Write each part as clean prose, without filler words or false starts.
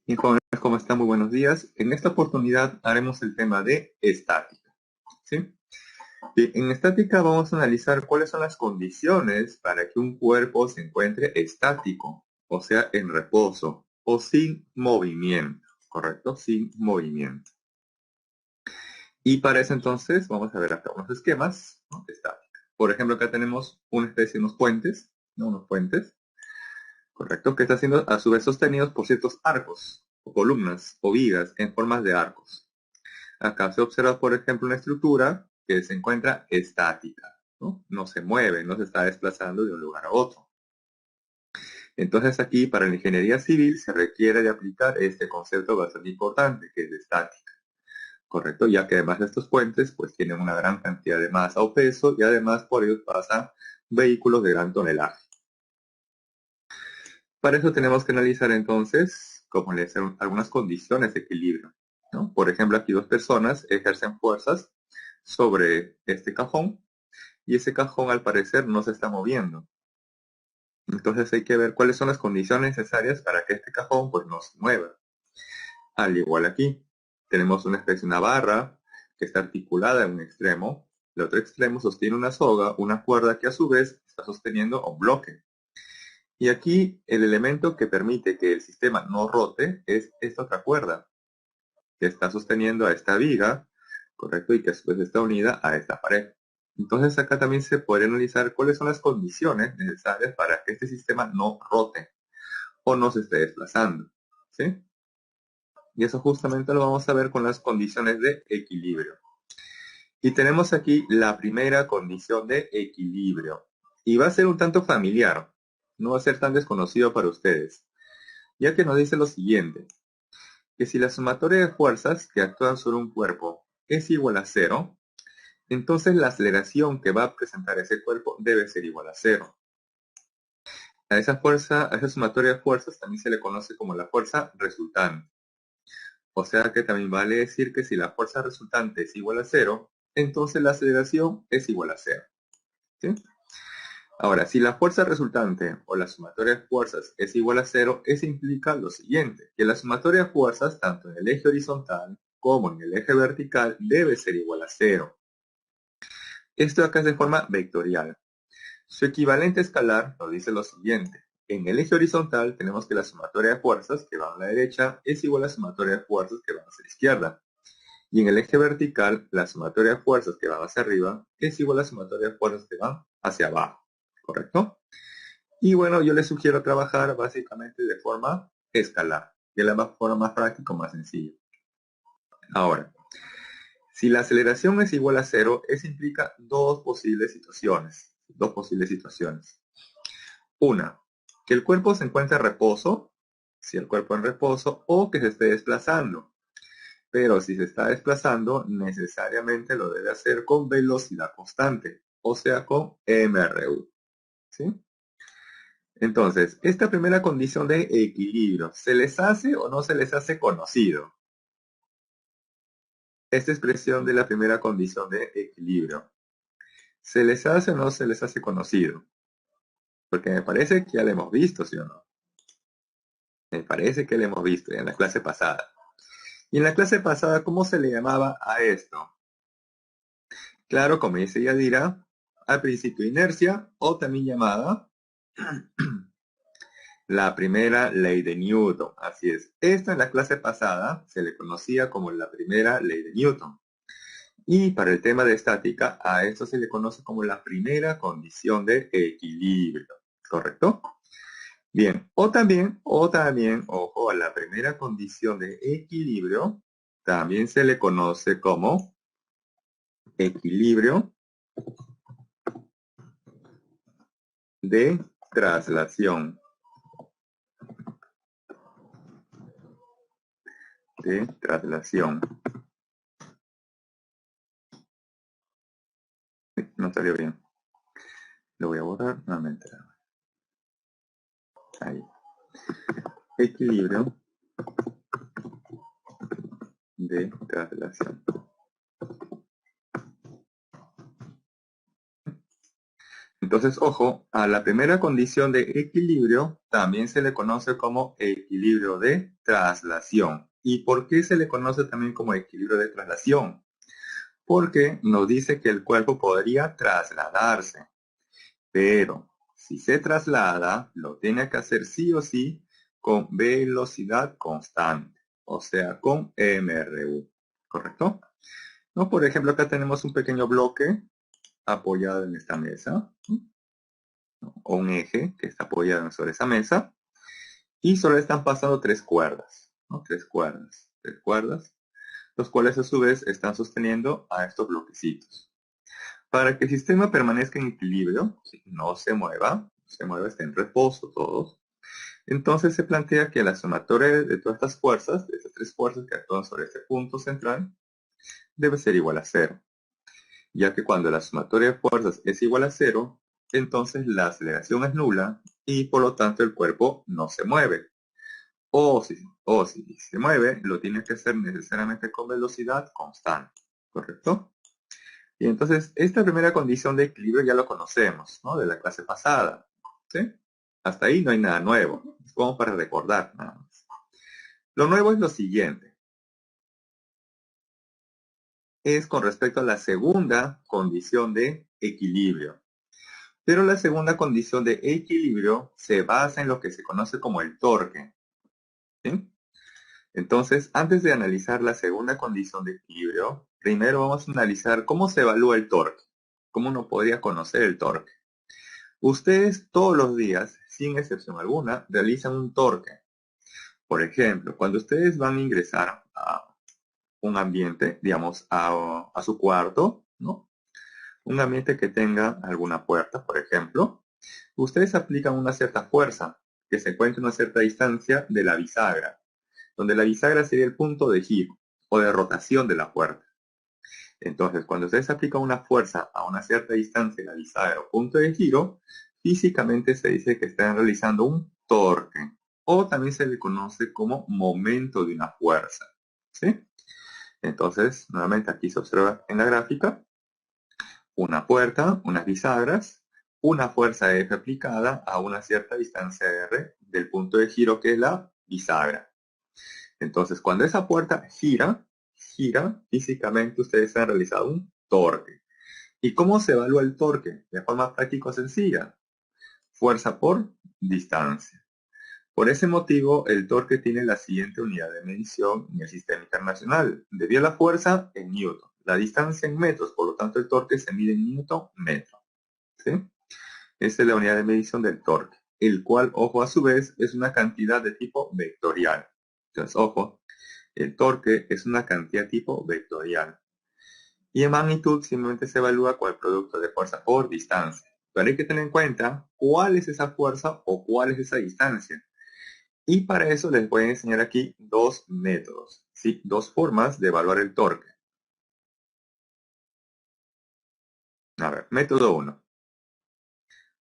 Y jóvenes, ¿cómo están? Muy buenos días. En esta oportunidad haremos el tema de estática. ¿Sí? Bien, en estática vamos a analizar cuáles son las condiciones para que un cuerpo se encuentre estático, o sea, en reposo o sin movimiento, ¿correcto? Sin movimiento. Y para eso entonces vamos a ver acá unos esquemas, ¿no? De estática. Por ejemplo, acá tenemos una especie de unos puentes, ¿no? Unos puentes, ¿correcto? Que están siendo a su vez sostenidos por ciertos arcos, o columnas, o vigas en formas de arcos. Acá se observa, por ejemplo, una estructura que se encuentra estática, ¿no? No se mueve, no se está desplazando de un lugar a otro. Entonces aquí, para la ingeniería civil, se requiere de aplicar este concepto bastante importante, que es de estática, ¿correcto? Ya que además de estos puentes, pues tienen una gran cantidad de masa o peso y además por ellos pasan vehículos de gran tonelaje. Para eso tenemos que analizar entonces, como les decía, algunas condiciones de equilibrio, ¿no? Por ejemplo, aquí dos personas ejercen fuerzas sobre este cajón y ese cajón al parecer no se está moviendo. Entonces hay que ver cuáles son las condiciones necesarias para que este cajón pues no se mueva. Al igual aquí, tenemos una especie de una barra que está articulada en un extremo, el otro extremo sostiene una soga, una cuerda que a su vez está sosteniendo un bloque. Y aquí el elemento que permite que el sistema no rote es esta otra cuerda que está sosteniendo a esta viga, ¿correcto? Y que a su vez está unida a esta pared. Entonces acá también se puede analizar cuáles son las condiciones necesarias para que este sistema no rote o no se esté desplazando, ¿sí? Y eso justamente lo vamos a ver con las condiciones de equilibrio. Y tenemos aquí la primera condición de equilibrio. Y va a ser un tanto familiar, no va a ser tan desconocido para ustedes, ya que nos dice lo siguiente, que si la sumatoria de fuerzas que actúan sobre un cuerpo es igual a cero, entonces la aceleración que va a presentar ese cuerpo debe ser igual a cero. A esa fuerza, a esa sumatoria de fuerzas también se le conoce como la fuerza resultante. O sea que también vale decir que si la fuerza resultante es igual a cero, entonces la aceleración es igual a cero. ¿Sí? Ahora, si la fuerza resultante o la sumatoria de fuerzas es igual a cero, eso implica lo siguiente, que la sumatoria de fuerzas, tanto en el eje horizontal como en el eje vertical, debe ser igual a cero. Esto acá es de forma vectorial. Su equivalente escalar nos dice lo siguiente. En el eje horizontal tenemos que la sumatoria de fuerzas que van a la derecha es igual a la sumatoria de fuerzas que van hacia la izquierda. Y en el eje vertical, la sumatoria de fuerzas que van hacia arriba es igual a la sumatoria de fuerzas que van hacia abajo. ¿Correcto? Y bueno, yo les sugiero trabajar básicamente de forma escalar, que es la forma más práctica, más sencilla. Ahora, si la aceleración es igual a cero, eso implica dos posibles situaciones. Dos posibles situaciones. Una, que el cuerpo se encuentre en reposo, si el cuerpo en reposo, o que se esté desplazando. Pero si se está desplazando, necesariamente lo debe hacer con velocidad constante, o sea, con MRU. ¿Sí? Entonces, esta primera condición de equilibrio, ¿se les hace o no se les hace conocido? Esta expresión de la primera condición de equilibrio, ¿se les hace o no se les hace conocido? Porque me parece que ya la hemos visto, ¿sí o no? Me parece que la hemos visto ya en la clase pasada. Y en la clase pasada, ¿cómo se le llamaba a esto? Claro, como dice Yadira, al principio inercia, o también llamada la primera ley de Newton. Así es. Esta en la clase pasada se le conocía como la primera ley de Newton. Y para el tema de estática, a esto se le conoce como la primera condición de equilibrio. ¿Correcto? Bien, ojo, a la primera condición de equilibrio, también se le conoce como equilibrio de traslación. De traslación. No salió bien. Lo voy a borrar nuevamente. Ahí. Equilibrio de traslación. Entonces, ojo, a la primera condición de equilibrio también se le conoce como equilibrio de traslación. ¿Y por qué se le conoce también como equilibrio de traslación? Porque nos dice que el cuerpo podría trasladarse, pero si se traslada, lo tiene que hacer sí o sí con velocidad constante, o sea, con mRU, ¿correcto? ¿No? Por ejemplo, acá tenemos un pequeño bloque apoyado en esta mesa, ¿no? O un eje que está apoyado sobre esa mesa, y solo están pasando tres cuerdas, ¿no? Tres cuerdas, los cuales a su vez están sosteniendo a estos bloquecitos. Para que el sistema permanezca en equilibrio, ¿sí? No se mueva, esté en reposo todos, entonces se plantea que la sumatoria de todas estas fuerzas, de estas tres fuerzas que actúan sobre este punto central, debe ser igual a cero, ya que cuando la sumatoria de fuerzas es igual a cero, entonces la aceleración es nula y por lo tanto el cuerpo no se mueve. O si se mueve, lo tiene que hacer necesariamente con velocidad constante, ¿correcto? Y entonces, esta primera condición de equilibrio ya lo conocemos, ¿no? De la clase pasada, ¿sí? Hasta ahí no hay nada nuevo, es como para recordar nada más. Lo nuevo es lo siguiente. Es con respecto a la segunda condición de equilibrio. Pero la segunda condición de equilibrio se basa en lo que se conoce como el torque, ¿sí? Entonces, antes de analizar la segunda condición de equilibrio, primero vamos a analizar cómo se evalúa el torque, cómo uno podría conocer el torque. Ustedes todos los días, sin excepción alguna, realizan un torque. Por ejemplo, cuando ustedes van a ingresar a un ambiente, digamos, a su cuarto, ¿no? Un ambiente que tenga alguna puerta, por ejemplo, ustedes aplican una cierta fuerza que se encuentra a una cierta distancia de la bisagra, donde la bisagra sería el punto de giro o de rotación de la puerta. Entonces, cuando ustedes aplican una fuerza a una cierta distancia de la bisagra o punto de giro, físicamente se dice que están realizando un torque, o también se le conoce como momento de una fuerza, ¿sí? Entonces, nuevamente aquí se observa en la gráfica una puerta, unas bisagras, una fuerza F aplicada a una cierta distancia R del punto de giro que es la bisagra. Entonces, cuando esa puerta gira, físicamente ustedes han realizado un torque. ¿Y cómo se evalúa el torque? De forma práctica sencilla. Fuerza por distancia. Por ese motivo, el torque tiene la siguiente unidad de medición en el sistema internacional. Debido a la fuerza, en newton. La distancia en metros, por lo tanto el torque se mide en newton metro. ¿Sí? Esa es la unidad de medición del torque, el cual, ojo, a su vez, es una cantidad de tipo vectorial. Entonces, ojo, el torque es una cantidad tipo vectorial. Y en magnitud simplemente se evalúa con el producto de fuerza por distancia. Pero hay que tener en cuenta cuál es esa fuerza o cuál es esa distancia. Y para eso les voy a enseñar aquí dos métodos, ¿sí? Dos formas de evaluar el torque. A ver, método 1.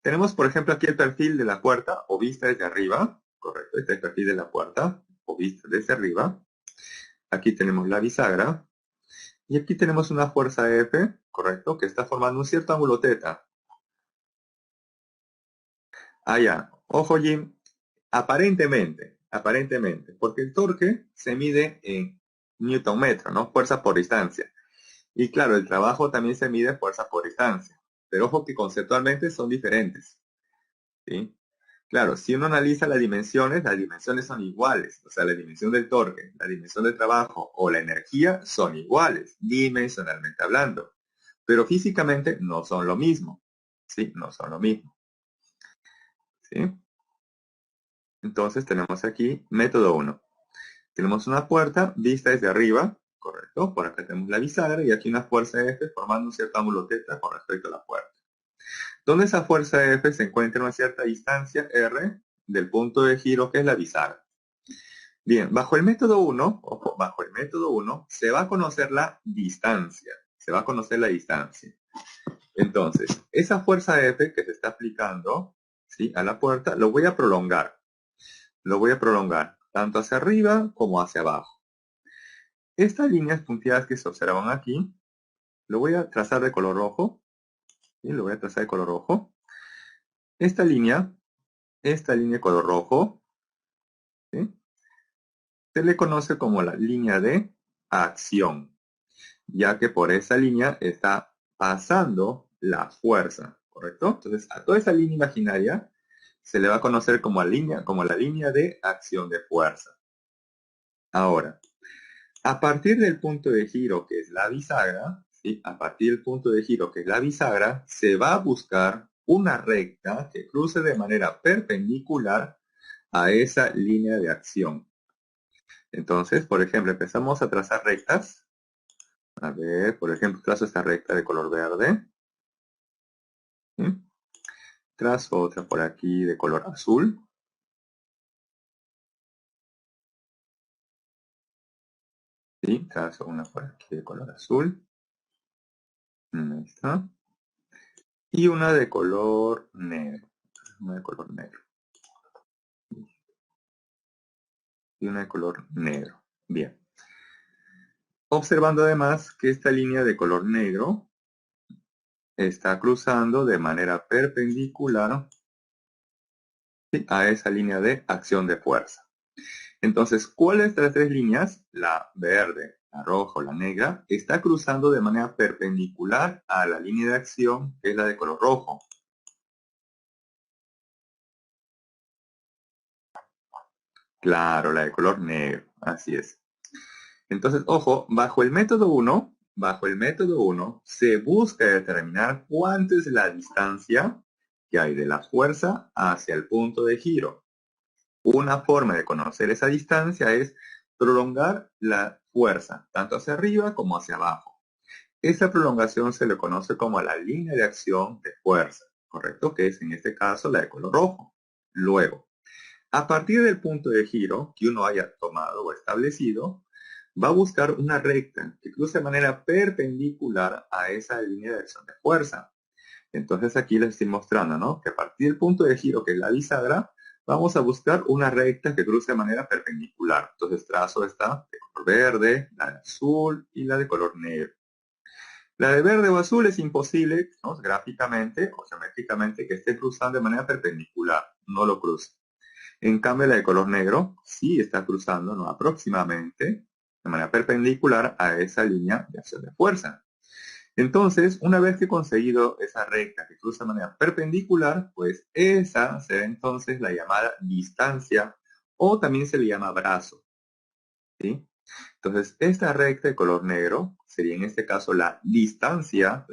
Tenemos, por ejemplo, aquí el perfil de la puerta o vista desde arriba. Correcto, este es el perfil de la puerta o vista desde arriba. Aquí tenemos la bisagra. Y aquí tenemos una fuerza F, correcto, que está formando un cierto ángulo teta. Ah, ya. Ojo, Jim. Aparentemente, porque el torque se mide en newton metro, ¿no? Fuerza por distancia. Y claro, el trabajo también se mide fuerza por distancia. Pero ojo que conceptualmente son diferentes, ¿sí? Claro, si uno analiza las dimensiones son iguales. O sea, la dimensión del torque, la dimensión del trabajo o la energía son iguales, dimensionalmente hablando. Pero físicamente no son lo mismo, ¿sí? No son lo mismo, ¿sí? Entonces tenemos aquí método 1. Tenemos una puerta vista desde arriba, correcto. Por acá tenemos la bisagra y aquí una fuerza F formando un cierto ángulo θ con respecto a la puerta. Donde esa fuerza F se encuentra a una cierta distancia R del punto de giro que es la bisagra. Bien, bajo el método 1, ojo, bajo el método 1 se va a conocer la distancia. Se va a conocer la distancia. Entonces, esa fuerza F que se está aplicando, ¿sí?, a la puerta, lo voy a prolongar. Lo voy a prolongar tanto hacia arriba como hacia abajo. Estas líneas punteadas que se observan aquí, lo voy a trazar de color rojo. ¿Sí? Lo voy a trazar de color rojo. Esta línea de color rojo, ¿sí? Se le conoce como la línea de acción, ya que por esa línea está pasando la fuerza, ¿correcto? Entonces, a toda esa línea imaginaria se le va a conocer como la línea de acción de fuerza. Ahora, a partir del punto de giro que es la bisagra, ¿sí? A partir del punto de giro que es la bisagra, se va a buscar una recta que cruce de manera perpendicular a esa línea de acción. Entonces, por ejemplo, empezamos a trazar rectas. A ver, por ejemplo, trazo esta recta de color verde. ¿Sí? Trazo otra por aquí de color azul. ¿Sí? Trazo una por aquí de color azul. Ahí está. Y una de color negro. Una de color negro. Y una de color negro. Bien. Observando además que esta línea de color negro está cruzando de manera perpendicular, ¿sí? A esa línea de acción de fuerza. Entonces, ¿cuál de estas tres líneas, la verde, la roja o la negra, está cruzando de manera perpendicular a la línea de acción, que es la de color rojo? Claro, la de color negro, así es. Entonces, ojo, bajo el método 1, se busca determinar cuánto es la distancia que hay de la fuerza hacia el punto de giro. Una forma de conocer esa distancia es prolongar la fuerza, tanto hacia arriba como hacia abajo. Esa prolongación se le conoce como la línea de acción de fuerza, ¿correcto? Que es en este caso la de color rojo. Luego, a partir del punto de giro que uno haya tomado o establecido, va a buscar una recta que cruce de manera perpendicular a esa línea de acción de fuerza. Entonces aquí les estoy mostrando, ¿no? Que a partir del punto de giro que es la bisagra, vamos a buscar una recta que cruce de manera perpendicular. Entonces trazo esta de color verde, la de azul y la de color negro. La de verde o azul es imposible, ¿no? Gráficamente o geométricamente que esté cruzando de manera perpendicular, no lo cruza. En cambio la de color negro sí está cruzando, ¿no? Aproximadamente de manera perpendicular a esa línea de acción de fuerza. Entonces, una vez que he conseguido esa recta que cruza de manera perpendicular, pues esa será entonces la llamada distancia o también se le llama brazo, ¿sí? Entonces, esta recta de color negro sería en este caso la distancia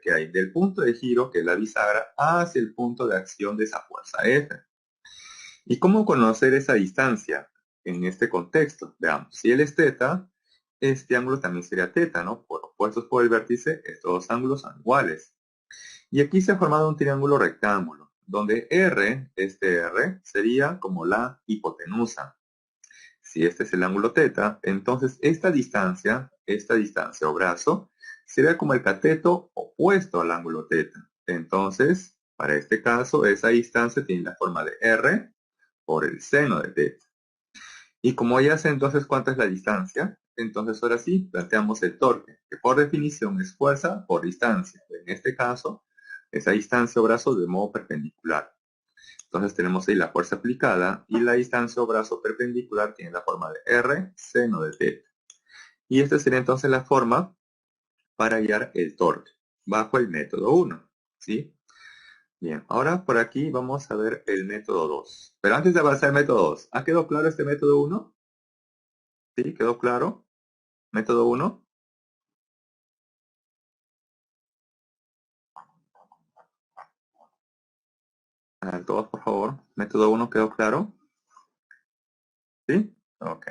que hay del punto de giro, que es la bisagra, hacia el punto de acción de esa fuerza F. ¿Y cómo conocer esa distancia en este contexto? Veamos, si él es teta, este ángulo también sería teta, ¿no? Por opuestos por el vértice, estos dos ángulos son iguales. Y aquí se ha formado un triángulo rectángulo, donde R, este R, sería como la hipotenusa. Si este es el ángulo teta, entonces esta distancia o brazo, sería como el cateto opuesto al ángulo teta. Entonces, para este caso, esa distancia tiene la forma de R por el seno de teta. Y como ya sé entonces cuánta es la distancia, entonces ahora sí planteamos el torque, que por definición es fuerza por distancia. En este caso, esa distancia o brazo de modo perpendicular. Entonces tenemos ahí la fuerza aplicada y la distancia o brazo perpendicular tiene la forma de R seno de teta. Y esta sería entonces la forma para hallar el torque bajo el método 1. ¿Sí? Bien, ahora por aquí vamos a ver el método 2. Pero antes de avanzar al método 2, ¿ha quedado claro este método 1? ¿Sí? ¿Quedó claro? Método 1. Todos, por favor. Método 1 quedó claro. ¿Sí? Ok,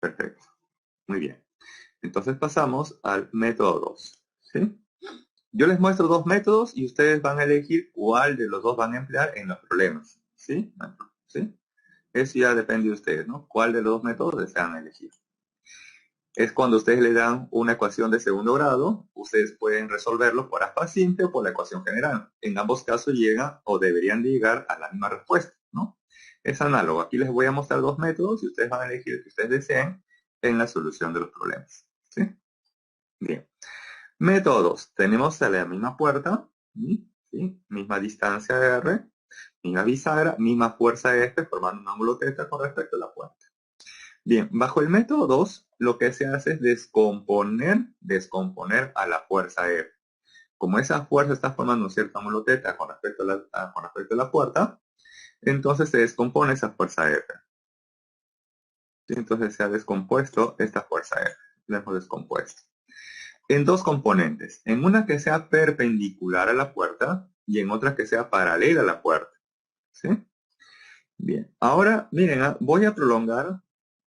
perfecto. Muy bien. Entonces pasamos al método 2. ¿Sí? Yo les muestro dos métodos y ustedes van a elegir cuál de los dos van a emplear en los problemas. ¿Sí? ¿Sí? Eso ya depende de ustedes, ¿no? ¿Cuál de los dos métodos desean elegir? Es cuando ustedes le dan una ecuación de segundo grado, ustedes pueden resolverlo por aspa simple o por la ecuación general. En ambos casos llegan o deberían de llegar a la misma respuesta, ¿no? Es análogo. Aquí les voy a mostrar dos métodos y ustedes van a elegir el que ustedes deseen en la solución de los problemas. ¿Sí? Bien. Métodos. Tenemos a la misma puerta. ¿Sí? ¿sí? Misma distancia R, misma bisagra, misma fuerza F, formando un ángulo θ con respecto a la puerta. Bien, bajo el método 2, lo que se hace es descomponer a la fuerza F. Como esa fuerza está formando un cierto ángulo θ con respecto a la puerta, entonces se descompone esa fuerza F. ¿Sí? Entonces se ha descompuesto esta fuerza F. La hemos descompuesto en dos componentes, en una que sea perpendicular a la puerta y en otra que sea paralela a la puerta. ¿Sí? Bien, ahora miren, voy a prolongar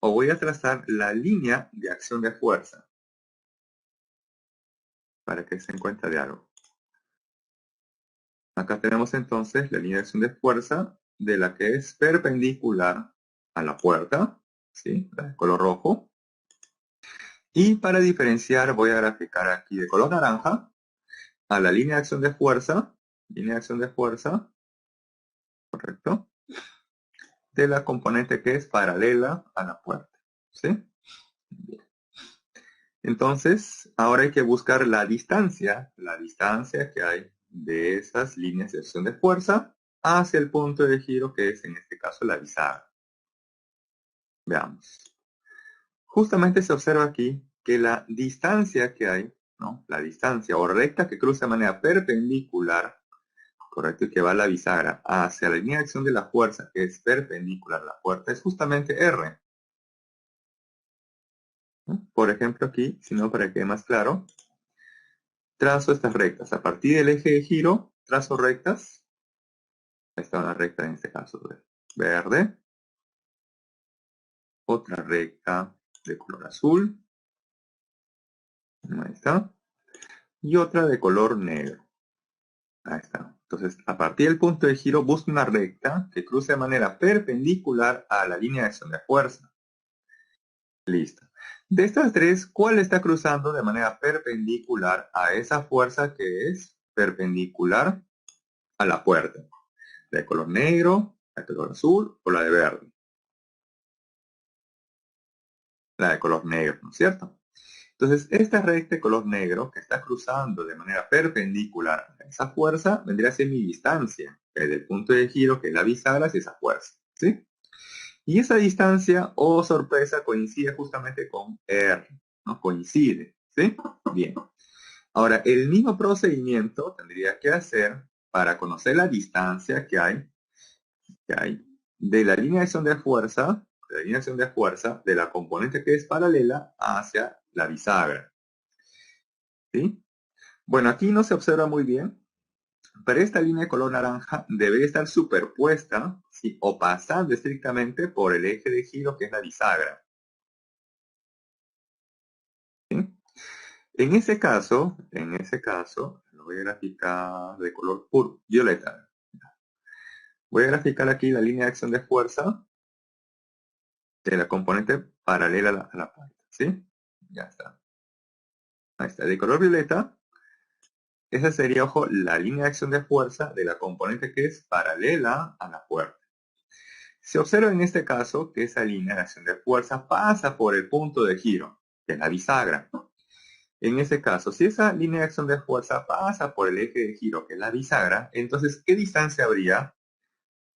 o voy a trazar la línea de acción de fuerza para que se den cuenta de algo. Acá tenemos entonces la línea de acción de fuerza de la que es perpendicular a la puerta, ¿sí? La de color rojo. Y para diferenciar voy a graficar aquí de color naranja a la línea de acción de fuerza, correcto, de la componente que es paralela a la puerta, ¿sí? Bien. Entonces, ahora hay que buscar la distancia que hay de esas líneas de acción de fuerza hacia el punto de giro que es en este caso la bisagra. Veamos. Justamente se observa aquí que la distancia que hay, ¿no? La distancia o recta que cruza de manera perpendicular, correcto, y que va a la bisagra hacia la línea de acción de la fuerza que es perpendicular a la puerta es justamente R. ¿No? Por ejemplo aquí, si no para que quede más claro, trazo estas rectas. A partir del eje de giro, trazo rectas. Ahí está una recta en este caso de verde. Otra recta de color azul. Ahí está. Y otra de color negro. Ahí está. Entonces, a partir del punto de giro, busco una recta que cruce de manera perpendicular a la línea de acción de fuerza. Listo. De estas tres, ¿cuál está cruzando de manera perpendicular a esa fuerza que es perpendicular a la puerta? ¿La de color negro, la de color azul o la de verde? La de color negro, ¿no es cierto? Entonces, esta recta de color negro que está cruzando de manera perpendicular a esa fuerza vendría a ser mi distancia, desde el punto de giro que es la bisagra hacia esa fuerza, ¿sí? Y esa distancia, oh sorpresa, coincide justamente con R, ¿no? Coincide, ¿sí? Bien. Ahora, el mismo procedimiento tendría que hacer para conocer la distancia que hay de la línea de acción de fuerza, de la componente que es paralela hacia la bisagra, ¿sí? Bueno, aquí no se observa muy bien, pero esta línea de color naranja debe estar superpuesta, ¿sí? O pasando estrictamente por el eje de giro que es la bisagra, ¿sí? En ese caso, lo voy a graficar de color violeta. Voy a graficar aquí la línea de acción de fuerza de la componente paralela a la puerta, ¿sí? Ya está. Ahí está, de color violeta. Esa sería, ojo, la línea de acción de fuerza de la componente que es paralela a la puerta. Se observa en este caso que esa línea de acción de fuerza pasa por el punto de giro, que es la bisagra. En ese caso, si esa línea de acción de fuerza pasa por el eje de giro, que es la bisagra, entonces, ¿qué distancia habría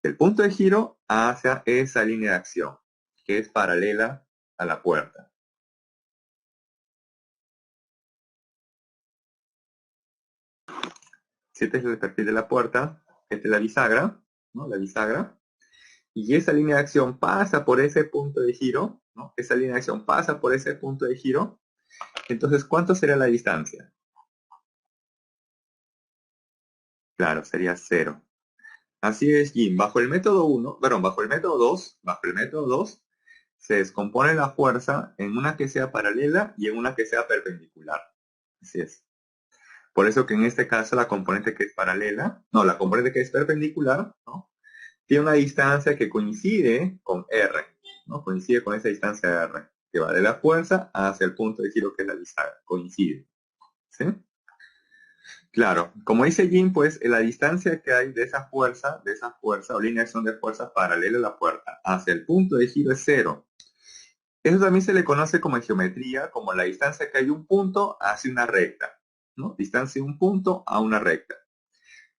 del punto de giro hacia esa línea de acción, que es paralela a la puerta? Si este es el perfil de la puerta, esta es la bisagra, ¿no? La bisagra. Y esa línea de acción pasa por ese punto de giro, ¿no? Esa línea de acción pasa por ese punto de giro. Entonces, ¿cuánto sería la distancia? Claro, sería 0. Así es, Jim. Bajo el método 1, perdón, bajo el método 2, se descompone la fuerza en una que sea paralela y en una que sea perpendicular. Así es. Por eso que en este caso la componente que es paralela, no, la componente que es perpendicular, ¿no? Tiene una distancia que coincide con R, ¿no? Coincide con esa distancia de R, que va de la fuerza hacia el punto de giro que es la bisagra. Coincide. ¿Sí? Claro, como dice Jim, pues la distancia que hay de esa fuerza o línea de acción de fuerza paralela a la puerta hacia el punto de giro es 0. Eso también se le conoce como en geometría, como la distancia que hay de un punto hacia una recta, ¿no? Distancia de un punto a una recta.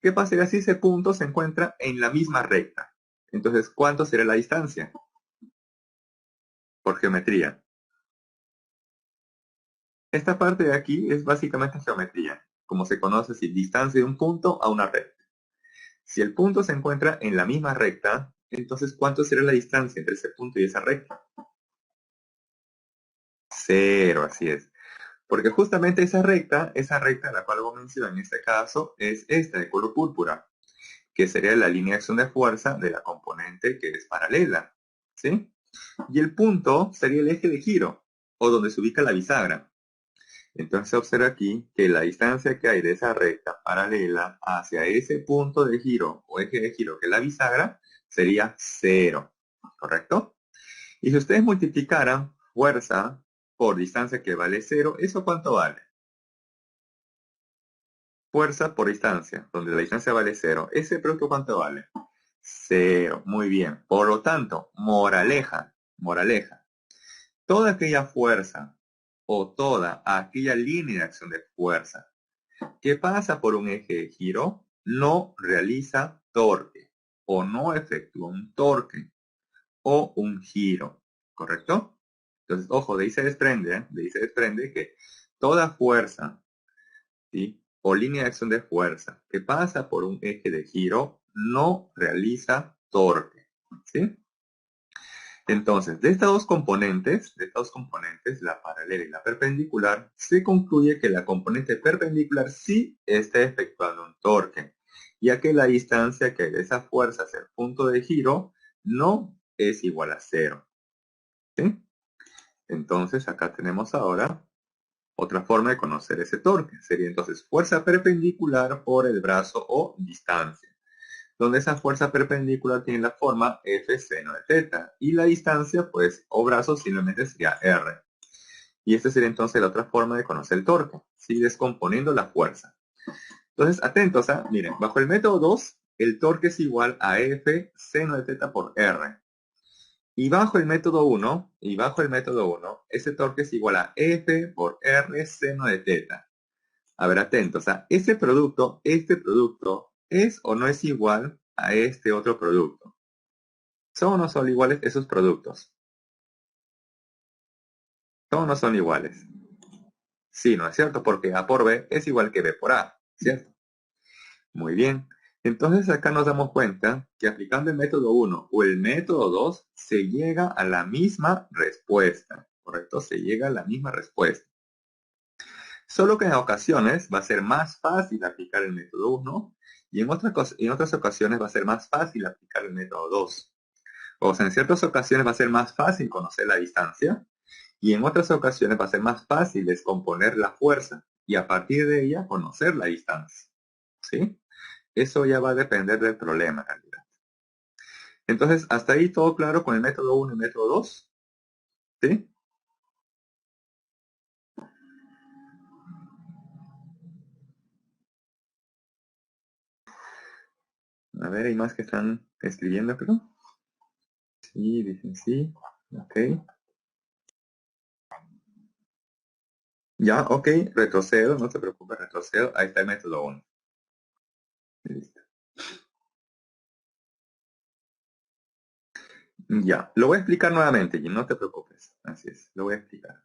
¿Qué pasaría si ese punto se encuentra en la misma recta? Entonces, ¿cuánto sería la distancia? Por geometría. Esta parte de aquí es básicamente geometría, como se conoce si distancia de un punto a una recta. Si el punto se encuentra en la misma recta, entonces ¿cuánto será la distancia entre ese punto y esa recta? Cero, así es. Porque justamente esa recta a la cual hago mención en este caso, es esta de color púrpura, que sería la línea de acción de fuerza de la componente que es paralela, ¿sí? Y el punto sería el eje de giro, o donde se ubica la bisagra. Entonces observa aquí que la distancia que hay de esa recta paralela hacia ese punto de giro o eje de giro que es la bisagra sería cero, ¿correcto? Y si ustedes multiplicaran fuerza por distancia que vale cero, ¿eso cuánto vale? Fuerza por distancia, donde la distancia vale cero. ¿Ese producto cuánto vale? Cero, muy bien. Por lo tanto, moraleja. Toda aquella fuerza o toda aquella línea de acción de fuerza que pasa por un eje de giro no realiza torque o no efectúa un torque o un giro, ¿correcto? Entonces, ojo, de ahí se desprende, de ahí se desprende que toda fuerza, ¿sí? O línea de acción de fuerza que pasa por un eje de giro no realiza torque, ¿sí? Entonces, de estas dos componentes, la paralela y la perpendicular, se concluye que la componente perpendicular sí está efectuando un torque, ya que la distancia que hay de esa fuerza hacia el punto de giro no es igual a cero, ¿sí? Entonces, acá tenemos ahora otra forma de conocer ese torque. Sería entonces fuerza perpendicular por el brazo o distancia, donde esa fuerza perpendicular tiene la forma F seno de teta y la distancia, pues, o brazo simplemente sería R. Y esta sería entonces la otra forma de conocer el torque, ¿sí? Descomponiendo la fuerza. Entonces, atentos, miren, bajo el método 2, el torque es igual a F seno de teta por R. Y bajo el método 1, ese torque es igual a F por R seno de teta. A ver, atentos, este producto es o no es igual a este otro producto. ¿Son o no son iguales esos productos? ¿Son o no son iguales? Sí, ¿no es cierto? Porque A por B es igual que B por A, ¿cierto? Muy bien. Entonces acá nos damos cuenta que aplicando el método 1 o el método 2 se llega a la misma respuesta, ¿correcto? Se llega a la misma respuesta. Solo que en ocasiones va a ser más fácil aplicar el método 1 y en otras ocasiones va a ser más fácil aplicar el método 2. O sea, en ciertas ocasiones va a ser más fácil conocer la distancia y en otras ocasiones va a ser más fácil descomponer la fuerza y a partir de ella conocer la distancia. ¿Sí? Eso ya va a depender del problema en realidad. Entonces, hasta ahí todo claro con el método 1 y el método 2. ¿Sí? A ver, hay más que están escribiendo, creo. Sí, dicen sí. Ok. Ya, ok, retrocedo, no te preocupes, retrocedo. Ahí está el método 1. Listo. Ya, lo voy a explicar nuevamente, y no te preocupes. Así es, lo voy a explicar.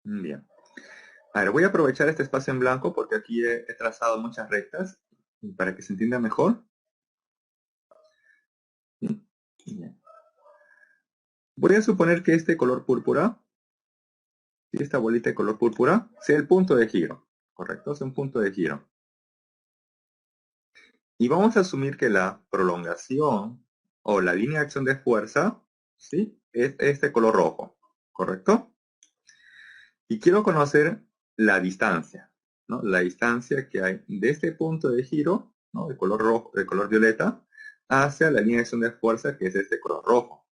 Bien. A ver, voy a aprovechar este espacio en blanco porque aquí he trazado muchas rectas para que se entienda mejor. Bien. Voy a suponer que este color púrpura, y esta bolita de color púrpura, sea el punto de giro, ¿correcto? Es un punto de giro. Y vamos a asumir que la prolongación o la línea de acción de fuerza, ¿sí? Es este color rojo, ¿correcto? Y quiero conocer la distancia, ¿no? La distancia que hay de este punto de giro, ¿no? De color rojo, de color violeta, hacia la línea de acción de fuerza que es este color rojo.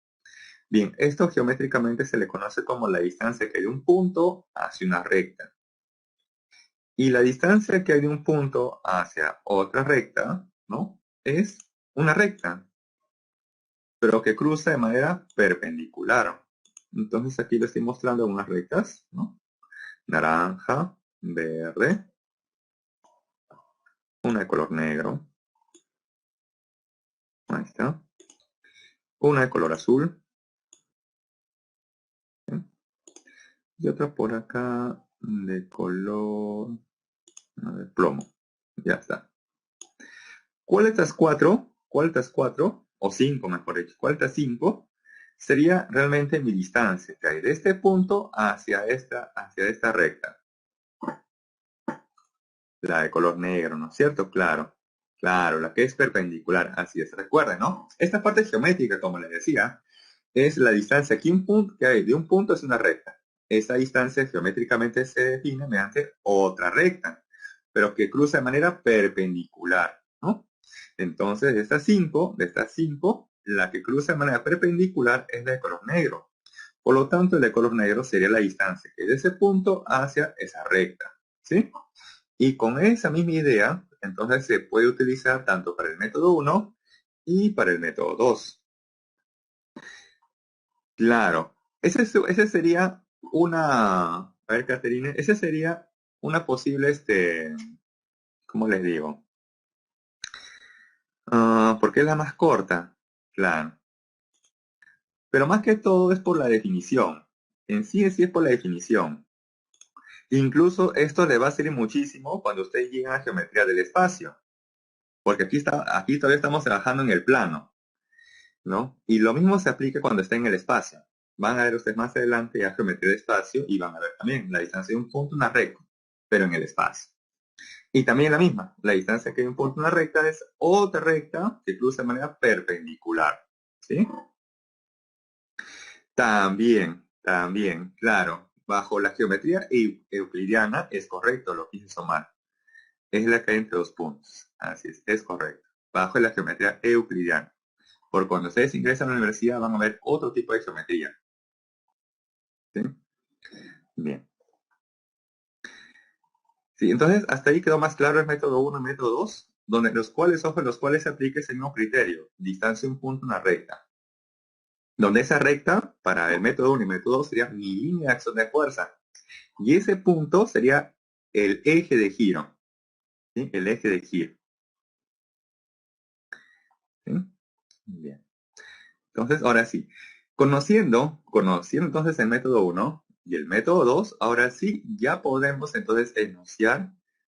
Bien, esto geométricamente se le conoce como la distancia que hay de un punto hacia una recta. Y la distancia que hay de un punto hacia otra recta, ¿no? Es una recta, pero que cruza de manera perpendicular. Entonces aquí le estoy mostrando unas rectas, ¿no? Naranja, verde, una de color negro, ahí está, una de color azul, ¿sí? Y otra por acá de color plomo, ya está. ¿Cuál de estas cuatro, o cinco mejor dicho, cuál de estas cinco sería realmente mi distancia que hay de este punto hacia esta recta? La de color negro, ¿no es cierto? Claro, claro, la que es perpendicular, así es. Recuerden, ¿no? Esta parte geométrica, como les decía, es la distancia que hay de un punto es una recta. Esta distancia geométricamente se define mediante otra recta, pero que cruza de manera perpendicular, ¿no? Entonces, de estas cinco, la que cruza de manera perpendicular es la de color negro. Por lo tanto, el de color negro sería la distancia que hay de ese punto hacia esa recta, ¿sí? Y con esa misma idea, entonces se puede utilizar tanto para el método 1 y para el método 2. Claro, ese sería una, a ver, Caterine, ese sería una posible, ¿cómo les digo? Porque es la más corta, claro. Pero más que todo es por la definición. En sí es por la definición. Incluso esto le va a servir muchísimo cuando ustedes lleguen a geometría del espacio. Porque aquí todavía estamos trabajando en el plano, ¿no? Y lo mismo se aplica cuando está en el espacio. Van a ver ustedes más adelante ya geometría de espacio y van a ver también la distancia de un punto, una recta, pero en el espacio. Y también la misma, la distancia que hay un punto, una recta es otra recta que cruza de manera perpendicular, ¿sí? También, claro, bajo la geometría euclidiana es correcto lo que hice Somar. Es la que hay entre dos puntos, así es correcto. Bajo la geometría euclidiana. Por cuando ustedes ingresan a la universidad van a ver otro tipo de geometría. ¿Sí? Bien. Sí, entonces hasta ahí quedó más claro el método 1 y el método 2, donde los cuales se aplica ese mismo criterio, distancia un punto, una recta. Donde esa recta, para el método 1 y método 2, sería mi línea de acción de fuerza. Y ese punto sería el eje de giro. ¿Sí? El eje de giro. ¿Sí? Bien. Entonces, ahora sí, conociendo entonces el método 1 y el método 2, ahora sí ya podemos entonces enunciar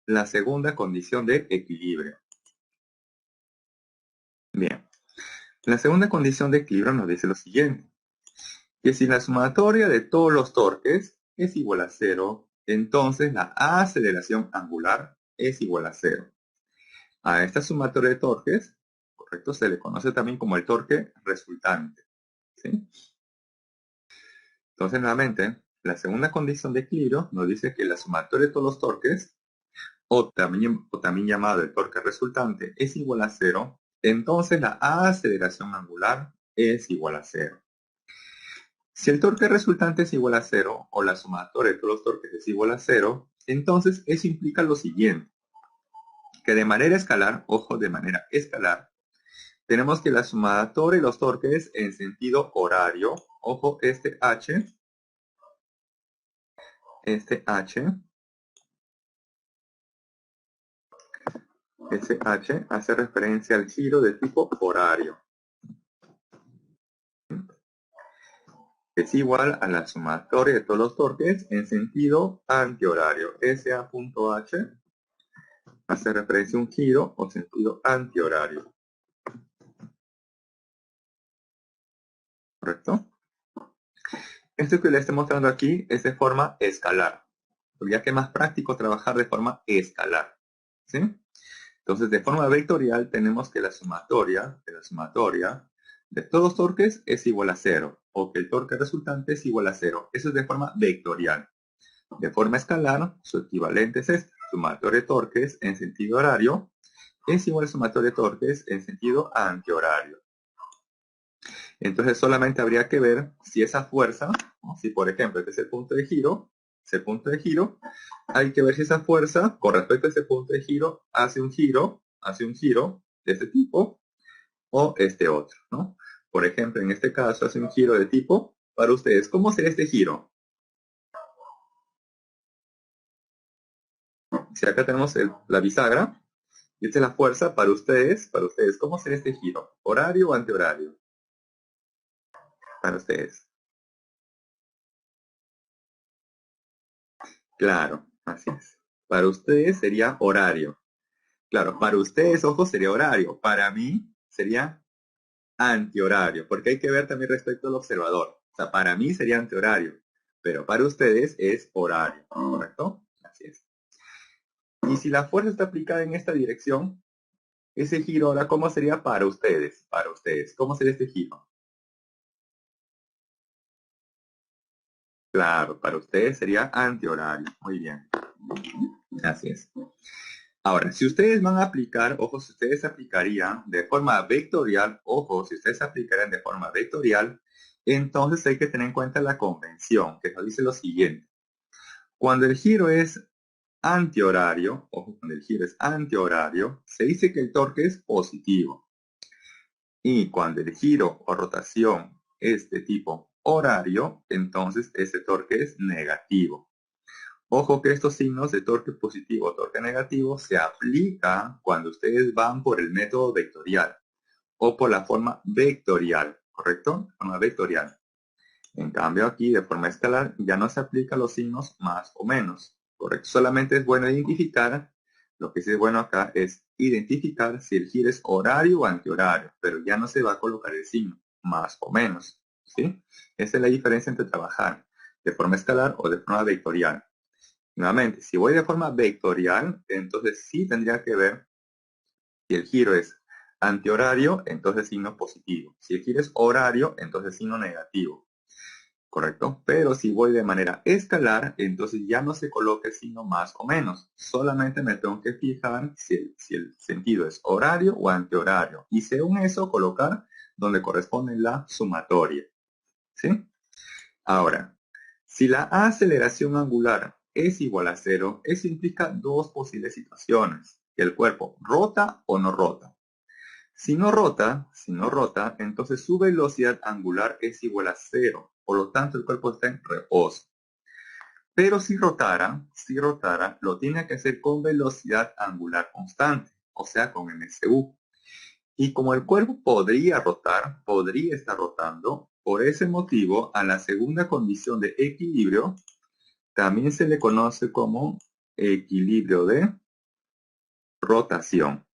la segunda condición de equilibrio. Bien, la segunda condición de equilibrio nos dice lo siguiente, que si la sumatoria de todos los torques es igual a 0, entonces la aceleración angular es igual a 0. A esta sumatoria de torques, correcto, se le conoce también como el torque resultante, ¿sí? Entonces, nuevamente, la segunda condición de equilibrio nos dice que la sumatoria de todos los torques, o también llamado el torque resultante, es igual a 0. Entonces, la aceleración angular es igual a 0. Si el torque resultante es igual a 0, o la sumatoria de todos los torques es igual a 0, entonces eso implica lo siguiente, que de manera escalar, ojo, de manera escalar, tenemos que la sumatoria de los torques en sentido horario, ojo, este H, ese H hace referencia al giro de tipo horario. Es igual a la sumatoria de todos los torques en sentido antihorario. SA.H hace referencia a un giro o sentido antihorario. ¿Correcto? Esto que le estoy mostrando aquí es de forma escalar. Ya que es más práctico trabajar de forma escalar. ¿Sí? Entonces, de forma vectorial tenemos que la sumatoria de todos los torques es igual a 0, o que el torque resultante es igual a 0. Eso es de forma vectorial. De forma escalar, su equivalente es este. Sumatoria de torques en sentido horario es igual a sumatoria de torques en sentido antihorario. Entonces solamente habría que ver si esa fuerza, ¿no? Si por ejemplo este es el punto de giro, hay que ver si esa fuerza con respecto a ese punto de giro hace un giro de este tipo o este otro, ¿no? Por ejemplo, en este caso hace un giro de tipo para ustedes, ¿cómo sería este giro? Si acá tenemos la bisagra, y esta es la fuerza para ustedes, ¿cómo sería este giro? ¿Horario o antihorario? Para ustedes. Claro, así es. Para ustedes sería horario. Claro, para ustedes, ojo, sería horario. Para mí sería antihorario, porque hay que ver también respecto al observador. O sea, para mí sería antihorario, pero para ustedes es horario, ¿correcto? Así es. Y si la fuerza está aplicada en esta dirección, ese giro ahora, ¿cómo sería para ustedes? Para ustedes, ¿cómo sería este giro? Claro, para ustedes sería antihorario. Muy bien. Así es. Ahora, si ustedes van a aplicar, ojo, si ustedes aplicarían de forma vectorial, ojo, si ustedes aplicaran de forma vectorial, entonces hay que tener en cuenta la convención, que nos dice lo siguiente. Cuando el giro es antihorario, ojo, cuando el giro es antihorario, se dice que el torque es positivo. Y cuando el giro o rotación es de tipo horario, entonces ese torque es negativo. Ojo que estos signos de torque positivo o torque negativo se aplican cuando ustedes van por el método vectorial o por la forma vectorial, ¿correcto? Forma vectorial. En cambio aquí de forma escalar ya no se aplican los signos más o menos, ¿correcto? Solamente es bueno identificar, lo que sí es bueno acá es identificar si el giro es horario o antihorario, pero ya no se va a colocar el signo más o menos, ¿sí? Esa es la diferencia entre trabajar de forma escalar o de forma vectorial. Nuevamente, si voy de forma vectorial, entonces sí tendría que ver si el giro es antihorario, entonces signo positivo. Si el giro es horario, entonces signo negativo. ¿Correcto? Pero si voy de manera escalar, entonces ya no se coloca el signo más o menos. Solamente me tengo que fijar si el sentido es horario o antihorario. Y según eso, colocar donde corresponde la sumatoria. ¿Sí? Ahora, si la aceleración angular es igual a cero, eso implica dos posibles situaciones, que el cuerpo rota o no rota. Si no rota, entonces su velocidad angular es igual a cero, por lo tanto el cuerpo está en reposo. Pero si rotara, lo tiene que hacer con velocidad angular constante, o sea, con MSU. Y como el cuerpo podría rotar, podría estar rotando, por ese motivo, a la segunda condición de equilibrio también se le conoce como equilibrio de rotación.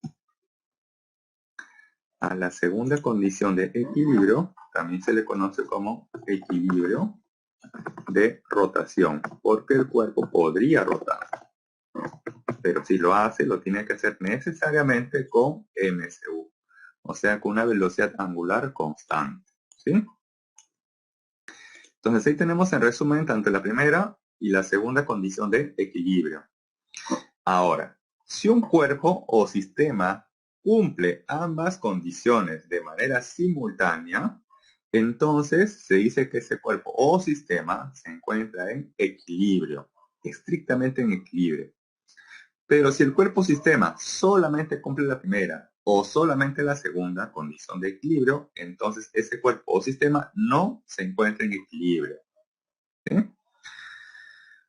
A la segunda condición de equilibrio también se le conoce como equilibrio de rotación, porque el cuerpo podría rotar, pero si lo hace, lo tiene que hacer necesariamente con MSU, o sea, con una velocidad angular constante, ¿sí? Entonces ahí tenemos en resumen tanto la primera y la segunda condición de equilibrio. Ahora, si un cuerpo o sistema cumple ambas condiciones de manera simultánea, entonces se dice que ese cuerpo o sistema se encuentra en equilibrio, estrictamente en equilibrio. Pero si el cuerpo o sistema solamente cumple la primera o solamente la segunda condición de equilibrio, entonces ese cuerpo o sistema no se encuentra en equilibrio. ¿Sí?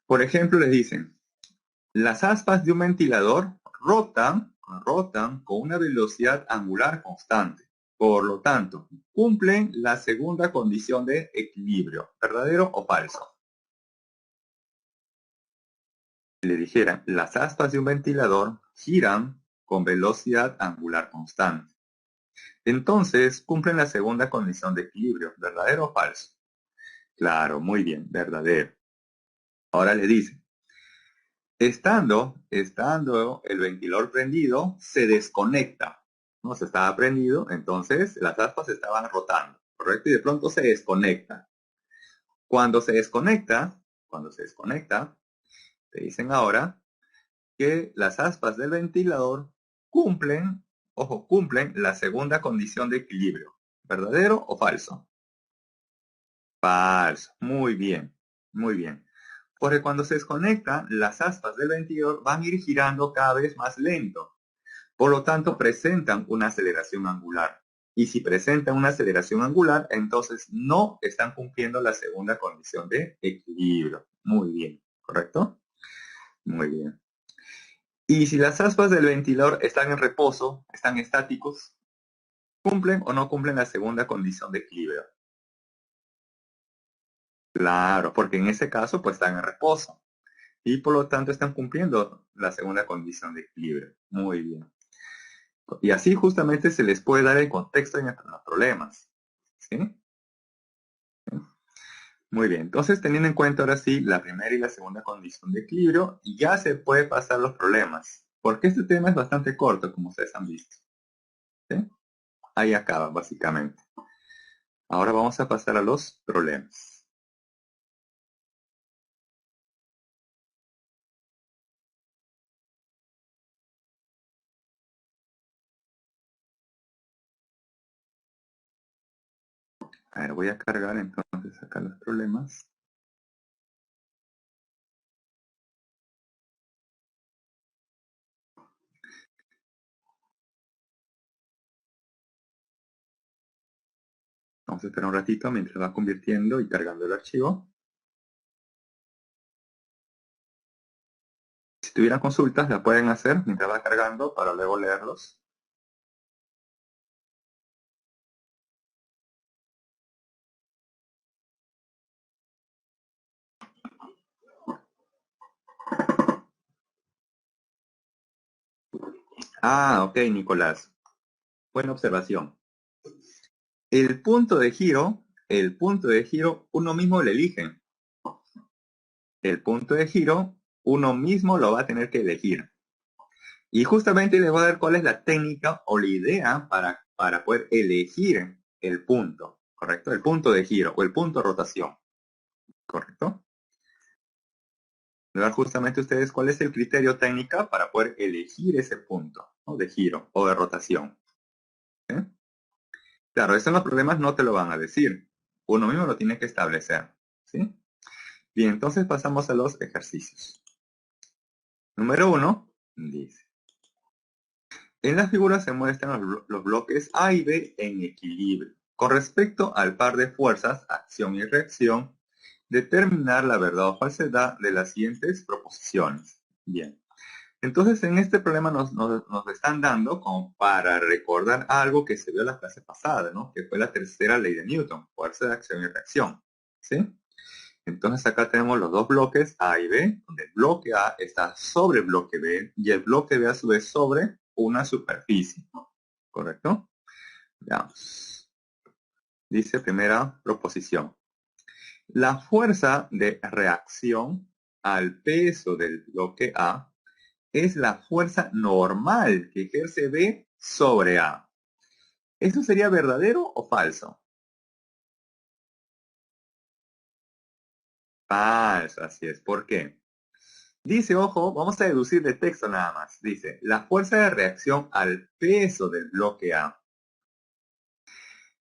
Por ejemplo, les dicen, las aspas de un ventilador rotan con una velocidad angular constante. Por lo tanto, cumplen la segunda condición de equilibrio, ¿verdadero o falso? Si le dijera, las aspas de un ventilador giran con velocidad angular constante. Entonces, cumplen la segunda condición de equilibrio, ¿verdadero o falso? Claro, muy bien, verdadero. Ahora le dice, estando el ventilador prendido, se desconecta. No se estaba prendido, entonces las aspas estaban rotando, ¿correcto? Y de pronto se desconecta. Cuando se desconecta, te dicen ahora que las aspas del ventilador cumplen, ojo, cumplen la segunda condición de equilibrio. ¿Verdadero o falso? Falso. Muy bien, muy bien. Porque cuando se desconecta, las aspas del ventilador van a ir girando cada vez más lento. Por lo tanto, presentan una aceleración angular. Y si presentan una aceleración angular, entonces no están cumpliendo la segunda condición de equilibrio. Muy bien, ¿correcto? Muy bien. Y si las aspas del ventilador están en reposo, están estáticos, ¿cumplen o no cumplen la segunda condición de equilibrio? Claro, porque en ese caso pues están en reposo y por lo tanto están cumpliendo la segunda condición de equilibrio. Muy bien. Y así justamente se les puede dar el contexto en los problemas. ¿Sí? Muy bien. Entonces, teniendo en cuenta ahora sí la primera y la segunda condición de equilibrio, ya se puede pasar los problemas. Porque este tema es bastante corto, como ustedes han visto. ¿Sí? Ahí acaba, básicamente. Ahora vamos a pasar a los problemas. A ver, voy a cargar entonces acá los problemas. Vamos a esperar un ratito mientras va convirtiendo y cargando el archivo. Si tuvieran consultas, la pueden hacer mientras va cargando para luego leerlos. Ah, ok, Nicolás. Buena observación. El punto de giro, uno mismo lo elige. El punto de giro, uno mismo lo va a tener que elegir. Y justamente les voy a dar cuál es la técnica o la idea para poder elegir el punto, ¿correcto? El punto de giro o el punto de rotación, ¿correcto? Les voy a dar justamente a ustedes cuál es el criterio técnica para poder elegir ese punto, ¿no? De giro o de rotación. ¿Sí? Claro, eso en los problemas no te lo van a decir. Uno mismo lo tiene que establecer. ¿Sí? Bien, entonces pasamos a los ejercicios. Número 1 dice, en la figura se muestran los bloques A y B en equilibrio. Con respecto al par de fuerzas, acción y reacción, determinar la verdad o falsedad de las siguientes proposiciones. Bien, entonces en este problema nos están dando como para recordar algo que se vio en la clase pasada, ¿no? Que fue la tercera ley de Newton, fuerza de acción y reacción. ¿Sí? Entonces acá tenemos los dos bloques A y B, donde el bloque A está sobre el bloque B y el bloque B a su vez sobre una superficie. ¿Correcto? Veamos. Dice primera proposición. La fuerza de reacción al peso del bloque A es la fuerza normal que ejerce B sobre A. ¿Eso sería verdadero o falso? Falso, así es. ¿Por qué? Dice, ojo, vamos a deducir de texto nada más. Dice, la fuerza de reacción al peso del bloque A.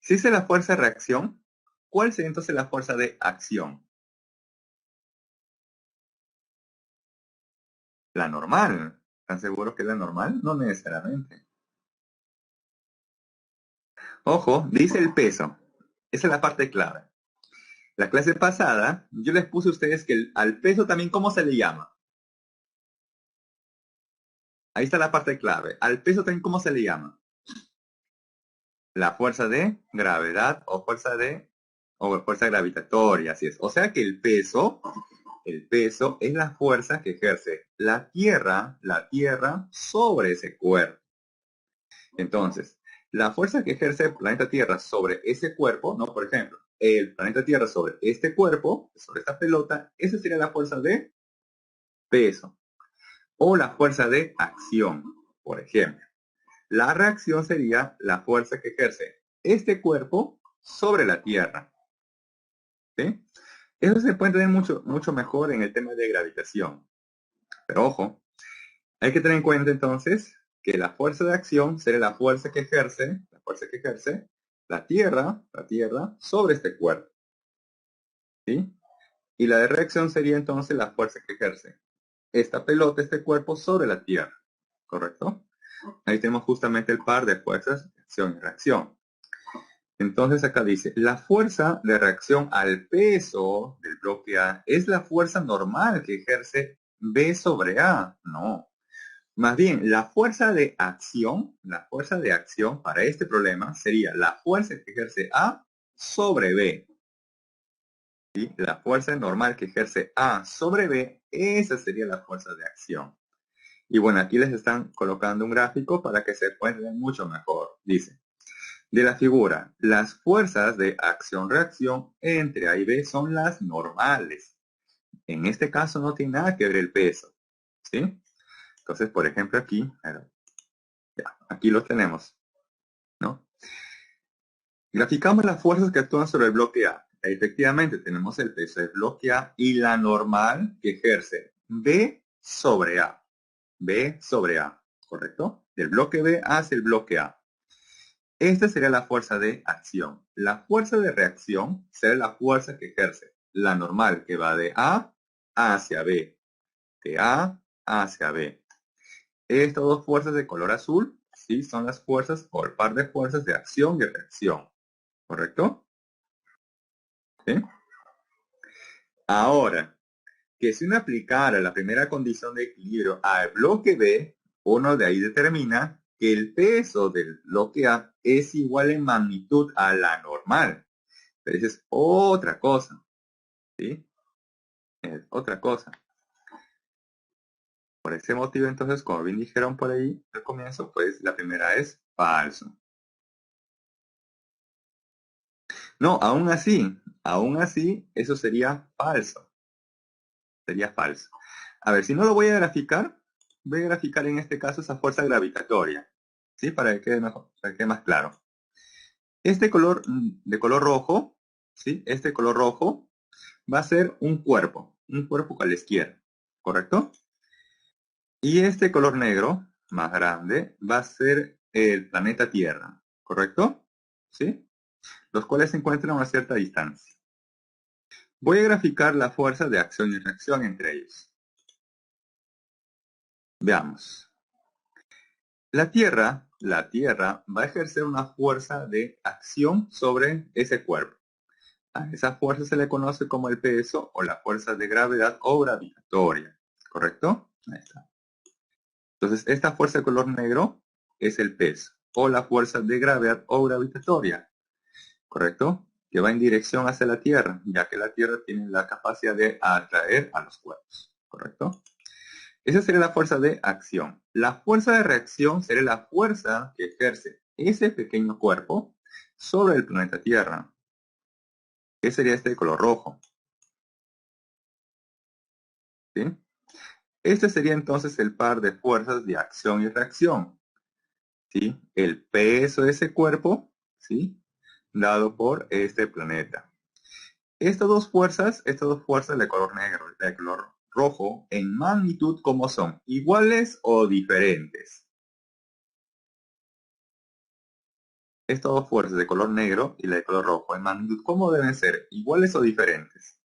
Si es la fuerza de reacción, ¿cuál sería entonces la fuerza de acción? La normal. ¿Están seguros que es la normal? No necesariamente. Ojo, dice el peso. Esa es la parte clave. La clase pasada, yo les puse a ustedes que al peso también, ¿cómo se le llama? Ahí está la parte clave. Al peso también, ¿cómo se le llama? La fuerza de gravedad o fuerza gravitatoria, así es. O sea que el peso es la fuerza que ejerce la Tierra sobre ese cuerpo. Entonces, la fuerza que ejerce el planeta Tierra sobre ese cuerpo, ¿no? Por ejemplo, el planeta Tierra sobre este cuerpo, sobre esta pelota, esa sería la fuerza de peso. O la fuerza de acción, por ejemplo. La reacción sería la fuerza que ejerce este cuerpo sobre la Tierra. ¿Sí? Eso se puede entender mucho mejor en el tema de gravitación. Pero ojo, hay que tener en cuenta entonces que la fuerza de acción sería la fuerza que ejerce la Tierra sobre este cuerpo. ¿Sí? Y la de reacción sería entonces la fuerza que ejerce esta pelota, este cuerpo sobre la Tierra. ¿Correcto? Ahí tenemos justamente el par de fuerzas de acción y reacción. Entonces acá dice, la fuerza de reacción al peso del bloque A es la fuerza normal que ejerce B sobre A. No. Más bien, la fuerza de acción para este problema sería la fuerza que ejerce A sobre B. ¿Sí? La fuerza normal que ejerce A sobre B, esa sería la fuerza de acción. Y bueno, aquí les están colocando un gráfico para que se puedan mucho mejor. Dice, de la figura, las fuerzas de acción-reacción entre A y B son las normales. En este caso no tiene nada que ver el peso. ¿Sí? Entonces, por ejemplo, aquí, ya, aquí lo tenemos, ¿no? Graficamos las fuerzas que actúan sobre el bloque A. Efectivamente, tenemos el peso del bloque A y la normal que ejerce B sobre A. B sobre A, ¿correcto? Del bloque B hacia el bloque A. Esta sería la fuerza de acción. La fuerza de reacción será la fuerza que ejerce la normal que va de A hacia B. De A hacia B. Estas dos fuerzas de color azul, sí, son las fuerzas o el par de fuerzas de acción y reacción. ¿Correcto? ¿Sí? Ahora, que si uno aplicara la primera condición de equilibrio al bloque B, uno de ahí determina que el peso del bloque A es igual en magnitud a la normal. Pero esa es otra cosa, ¿sí? Es otra cosa. Por ese motivo, entonces, como bien dijeron por ahí al comienzo, pues la primera es falso. No, aún así, eso sería falso. Sería falso. A ver, si no lo voy a graficar, voy a graficar en este caso esa fuerza gravitatoria, ¿sí? Para que quede mejor, para que quede más claro. Este color de color rojo, ¿sí? Este color rojo va a ser un cuerpo a la izquierda, ¿correcto? Y este color negro, más grande, va a ser el planeta Tierra, ¿correcto? ¿Sí? Los cuales se encuentran a una cierta distancia. Voy a graficar la fuerza de acción y reacción entre ellos. Veamos. La Tierra va a ejercer una fuerza de acción sobre ese cuerpo. A esa fuerza se le conoce como el peso o la fuerza de gravedad o gravitatoria, ¿correcto? Ahí está. Entonces, esta fuerza de color negro es el peso o la fuerza de gravedad o gravitatoria, ¿correcto? Que va en dirección hacia la Tierra, ya que la Tierra tiene la capacidad de atraer a los cuerpos, ¿correcto? Esa sería la fuerza de acción. La fuerza de reacción sería la fuerza que ejerce ese pequeño cuerpo sobre el planeta Tierra. ¿Qué sería este de color rojo? ¿Sí? Este sería entonces el par de fuerzas de acción y reacción. ¿Sí? El peso de ese cuerpo, ¿sí? Dado por este planeta. Estas dos fuerzas de color negro y de color rojo, en magnitud, ¿cómo son? ¿Iguales o diferentes? Estas dos fuerzas de color negro y la de color rojo en magnitud, ¿cómo deben ser? ¿Iguales o diferentes?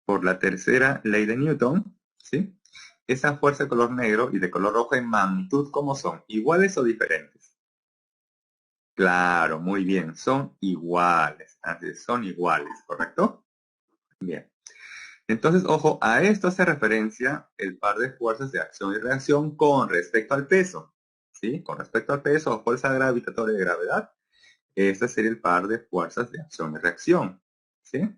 Por la tercera ley de Newton, ¿sí? Esa fuerza de color negro y de color rojo en magnitud, ¿cómo son? ¿Iguales o diferentes? Claro, muy bien, son iguales. Así es, son iguales, ¿correcto? Bien. Entonces, ojo, a esto hace referencia el par de fuerzas de acción y reacción con respecto al peso. ¿Sí? Con respecto al peso o fuerza gravitatoria de gravedad, este sería el par de fuerzas de acción y reacción. ¿Sí?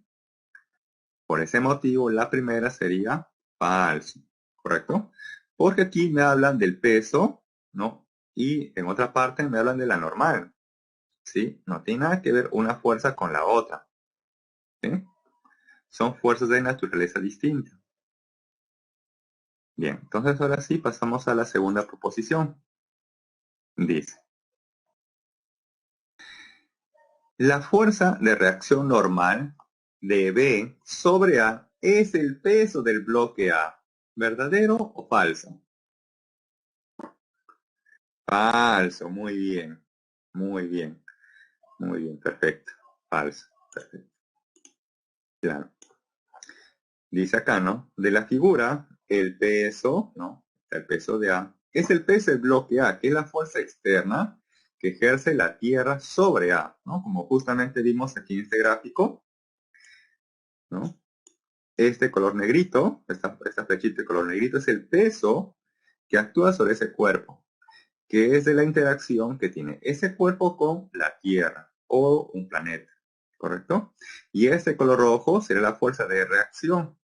Por ese motivo, la primera sería falso. ¿Correcto? Porque aquí me hablan del peso, ¿no? Y en otra parte me hablan de la normal. ¿Sí? No tiene nada que ver una fuerza con la otra. ¿Sí? Son fuerzas de naturaleza distinta. Bien, entonces ahora sí pasamos a la segunda proposición. Dice, la fuerza de reacción normal de B sobre A es el peso del bloque A. ¿Verdadero o falso? Falso, muy bien. Muy bien, muy bien, perfecto. Falso, perfecto. Claro. Dice acá, ¿no? De la figura, el peso, ¿no? El peso de A es el peso del bloque A, que es la fuerza externa que ejerce la Tierra sobre A, ¿no? Como justamente vimos aquí en este gráfico, ¿no? Este color negrito, esta flechita de color negrito es el peso que actúa sobre ese cuerpo, que es de la interacción que tiene ese cuerpo con la Tierra o un planeta, ¿correcto? Y este color rojo será la fuerza de reacción,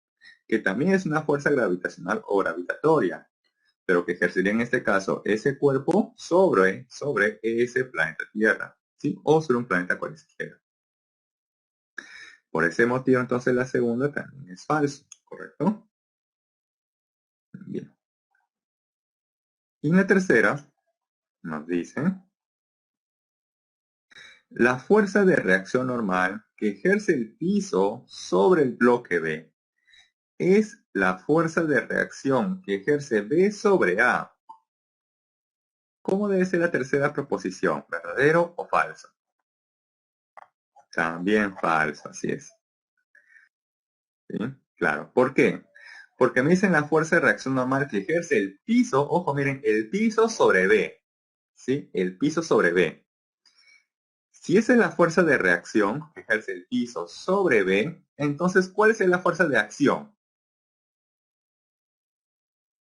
que también es una fuerza gravitacional o gravitatoria, pero que ejercería en este caso ese cuerpo sobre ese planeta Tierra, ¿sí? O sobre un planeta cualesquiera. Por ese motivo, entonces, la segunda también es falso, ¿correcto? Bien. Y en la tercera, nos dice, la fuerza de reacción normal que ejerce el piso sobre el bloque B es la fuerza de reacción que ejerce B sobre A. ¿Cómo debe ser la tercera proposición? ¿Verdadero o falso? También falso, así es. ¿Sí? Claro. ¿Por qué? Porque me dicen la fuerza de reacción normal que ejerce el piso, ojo, miren, el piso sobre B. ¿Sí? El piso sobre B. Si esa es la fuerza de reacción que ejerce el piso sobre B, entonces, ¿cuál es la fuerza de acción?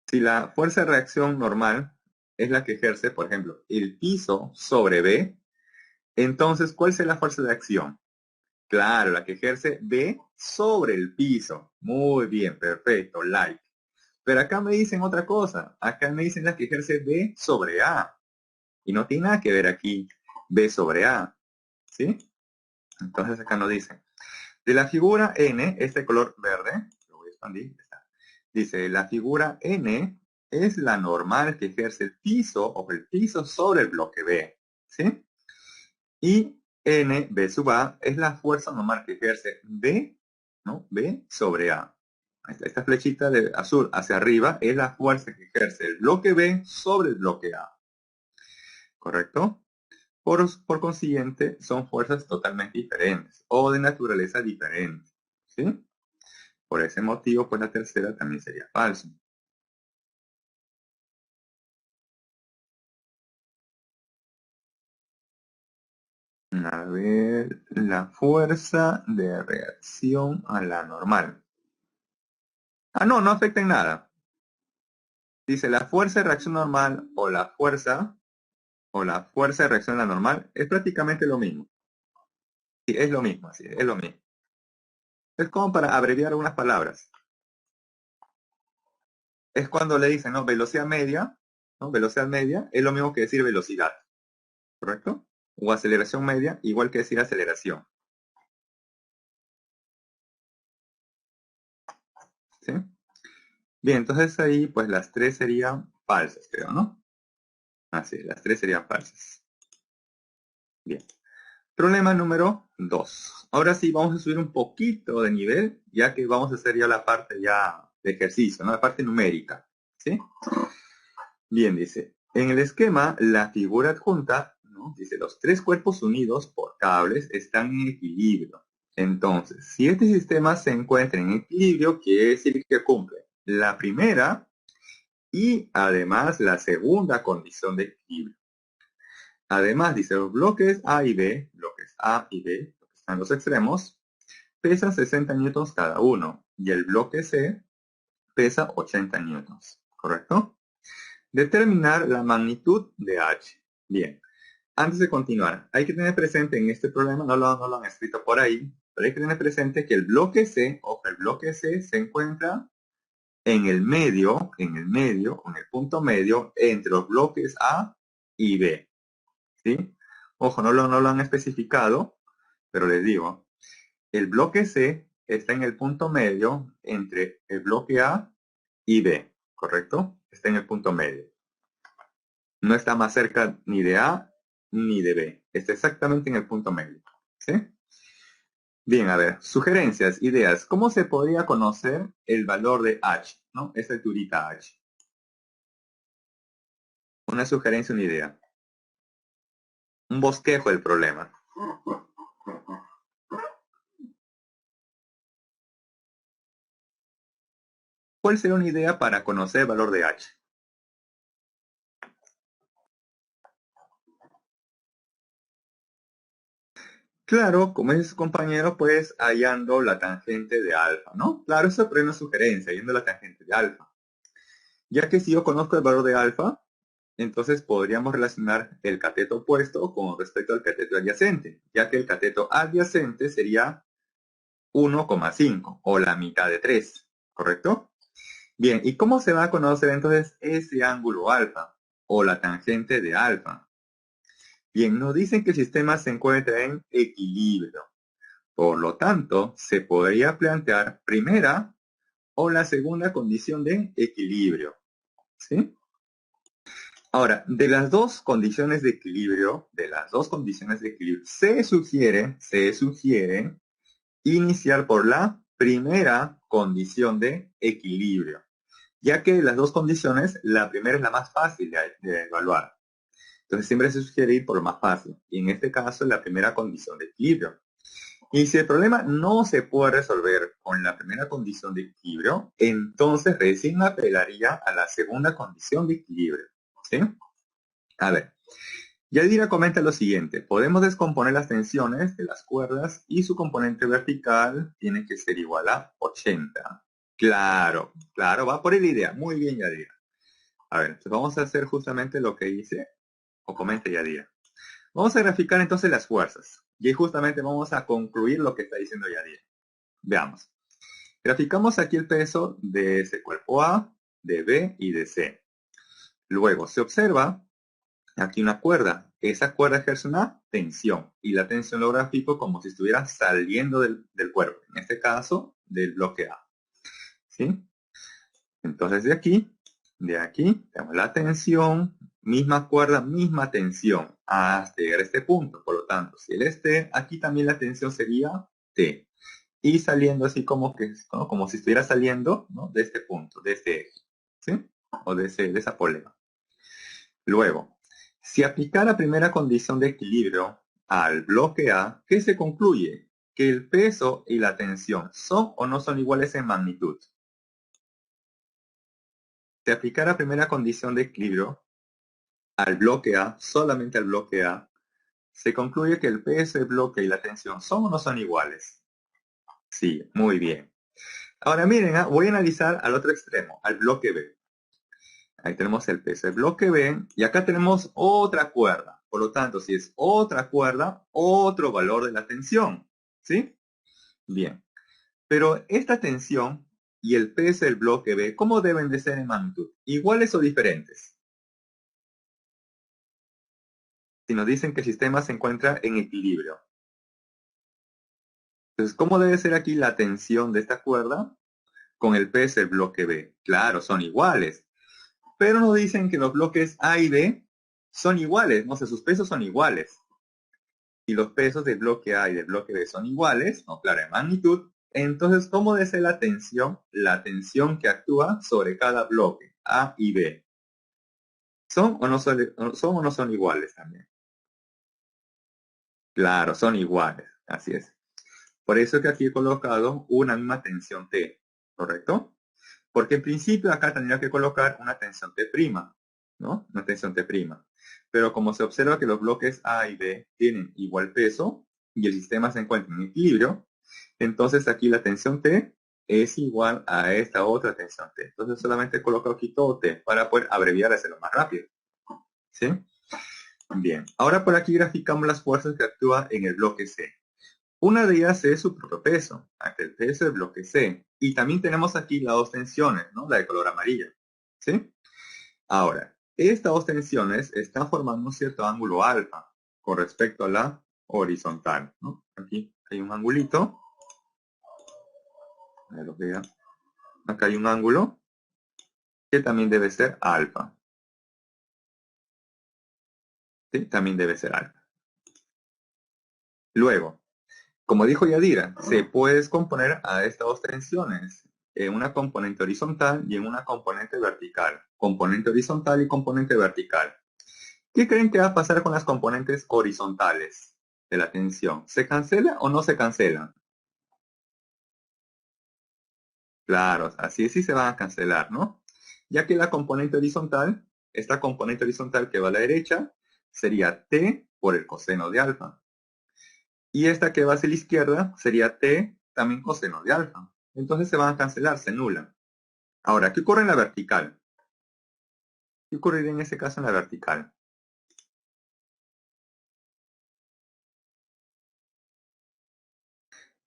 Si la fuerza de reacción normal es la que ejerce, por ejemplo, el piso sobre B, entonces, ¿cuál es la fuerza de acción? Claro, la que ejerce B sobre el piso. Muy bien, perfecto, like. Pero acá me dicen otra cosa. Acá me dicen la que ejerce B sobre A. Y no tiene nada que ver aquí B sobre A. ¿Sí? Entonces acá nos dicen. De la figura N, este color verde, lo voy a expandir, está. Dice, la figura N es la normal que ejerce el piso o el piso sobre el bloque B. ¿Sí? Y N, B sub A, es la fuerza normal que ejerce B, ¿no? B sobre A. Esta flechita de azul hacia arriba es la fuerza que ejerce el bloque B sobre el bloque A. ¿Correcto? Por consiguiente, son fuerzas totalmente diferentes o de naturaleza diferente. ¿Sí? Por ese motivo, pues la tercera también sería falso. A ver, la fuerza de reacción a la normal. Ah, no, no afecta en nada. Dice, la fuerza de reacción normal o la fuerza de reacción a la normal es prácticamente lo mismo. Sí, es lo mismo, así, es lo mismo. Es como para abreviar algunas palabras. Es cuando le dicen, ¿no? Velocidad media, ¿no? Velocidad media es lo mismo que decir velocidad, ¿correcto? O aceleración media, igual que decir aceleración. ¿Sí? Bien, entonces ahí pues las tres serían falsas, creo, ¿no? Así, las tres serían falsas. Bien. Problema número 2. Ahora sí vamos a subir un poquito de nivel, ya que vamos a hacer ya la parte ya de ejercicio, ¿no? La parte numérica. ¿Sí? Bien, dice. En el esquema, la figura adjunta, ¿no? Dice, los tres cuerpos unidos por cables están en equilibrio. Entonces, si este sistema se encuentra en equilibrio, quiere decir que cumple la primera y además la segunda condición de equilibrio. Además, dice, los bloques A y B, bloques A y B, que están en los extremos, pesan 60 newtons cada uno y el bloque C pesa 80 newtons, ¿correcto? Determinar la magnitud de H. Bien, antes de continuar, hay que tener presente en este problema, no lo han escrito por ahí, pero hay que tener presente que el bloque C, o el bloque C se encuentra en el medio, en el punto medio entre los bloques A y B. ¿Sí? Ojo, no lo han especificado, pero les digo, el bloque C está en el punto medio entre el bloque A y B, ¿correcto? Está en el punto medio. No está más cerca ni de A ni de B. Está exactamente en el punto medio. ¿Sí? Bien, a ver, sugerencias, ideas. ¿Cómo se podría conocer el valor de H? ¿No? Esta alturita H. Una sugerencia, una idea. Un bosquejo del problema. ¿Cuál sería una idea para conocer el valor de H? Claro, como dice su compañero, pues hallando la tangente de alfa, ¿no? Claro, eso es una sugerencia, hallando la tangente de alfa. Ya que si yo conozco el valor de alfa, entonces podríamos relacionar el cateto opuesto con respecto al cateto adyacente, ya que el cateto adyacente sería 1,5 o la mitad de 3, ¿correcto? Bien, ¿y cómo se va a conocer entonces ese ángulo alfa o la tangente de alfa? Bien, nos dicen que el sistema se encuentra en equilibrio. Por lo tanto, se podría plantear primera o la segunda condición de equilibrio, ¿sí? Ahora, de las dos condiciones de equilibrio, se sugiere iniciar por la primera condición de equilibrio, ya que de las dos condiciones, la primera es la más fácil de evaluar. Entonces siempre se sugiere ir por lo más fácil, y en este caso la primera condición de equilibrio. Y si el problema no se puede resolver con la primera condición de equilibrio, entonces recién apelaría a la segunda condición de equilibrio, ¿sí? A ver, Yadira comenta lo siguiente: podemos descomponer las tensiones de las cuerdas y su componente vertical tiene que ser igual a 80. Claro, claro, va por la idea. Muy bien, Yadira. A ver, entonces vamos a hacer justamente lo que dice o comenta Yadira. Vamos a graficar entonces las fuerzas. Y ahí justamente vamos a concluir lo que está diciendo Yadira. Veamos. Graficamos aquí el peso de ese cuerpo A, de B y de C. Luego se observa aquí una cuerda. Esa cuerda ejerce una tensión y la tensión lo grafico como si estuviera saliendo del cuerpo, en este caso del bloque A. ¿Sí? Entonces de aquí, tenemos la tensión, misma cuerda, misma tensión, hasta llegar a este punto. Por lo tanto, si él esté, aquí también la tensión sería T. Y saliendo así como que, ¿no? Como si estuviera saliendo, ¿no? De este punto, de este eje, ¿sí? O de esa polea. Luego, si aplicar la primera condición de equilibrio al bloque A, ¿qué se concluye? Que el peso y la tensión son o no son iguales en magnitud. Si aplicar la primera condición de equilibrio al bloque A, solamente al bloque A, se concluye que el peso del bloque y la tensión son o no son iguales. Sí, muy bien. Ahora miren, voy a analizar al otro extremo, al bloque B. Ahí tenemos el peso del bloque B y acá tenemos otra cuerda. Por lo tanto, si es otra cuerda, otro valor de la tensión. ¿Sí? Bien. Pero esta tensión y el peso del bloque B, ¿cómo deben de ser en magnitud? ¿Iguales o diferentes? Si nos dicen que el sistema se encuentra en equilibrio. Entonces, ¿cómo debe ser aquí la tensión de esta cuerda con el peso del bloque B? Claro, son iguales. Pero nos dicen que los bloques A y B son iguales, no sé, sus pesos son iguales. Si los pesos del bloque A y del bloque B son iguales, no, claro, en magnitud, entonces, ¿cómo debe ser la tensión? La tensión que actúa sobre cada bloque, A y B. ¿Son o no son iguales también? Claro, son iguales, así es. Por eso que aquí he colocado una misma tensión T, ¿correcto? Porque en principio acá tendría que colocar una tensión T', ¿no? Una tensión T'. Pero como se observa que los bloques A y B tienen igual peso y el sistema se encuentra en equilibrio, entonces aquí la tensión T es igual a esta otra tensión T. Entonces solamente coloco aquí todo T para poder abreviar y hacerlo más rápido. ¿Sí? Bien. Ahora por aquí graficamos las fuerzas que actúan en el bloque C. Una de ellas es su propio peso, el peso del bloque C. Y también tenemos aquí las dos tensiones, ¿no? La de color amarillo. ¿Sí? Ahora, estas dos tensiones están formando un cierto ángulo alfa con respecto a la horizontal, ¿no? Aquí hay un angulito. Lo vean. Acá hay un ángulo que también debe ser alfa. ¿Sí? También debe ser alfa. Luego, como dijo Yadira, se puede descomponer a estas dos tensiones en una componente horizontal y en una componente vertical. Componente horizontal y componente vertical. ¿Qué creen que va a pasar con las componentes horizontales de la tensión? ¿Se cancela o no se cancela? Claro, así sí se van a cancelar, ¿no? Ya que la componente horizontal, esta componente horizontal que va a la derecha, sería t por el coseno de alfa. Y esta que va hacia la izquierda sería t también coseno de alfa. Entonces se van a cancelar, se anulan. Ahora, ¿qué ocurre en la vertical? ¿Qué ocurriría en ese caso en la vertical?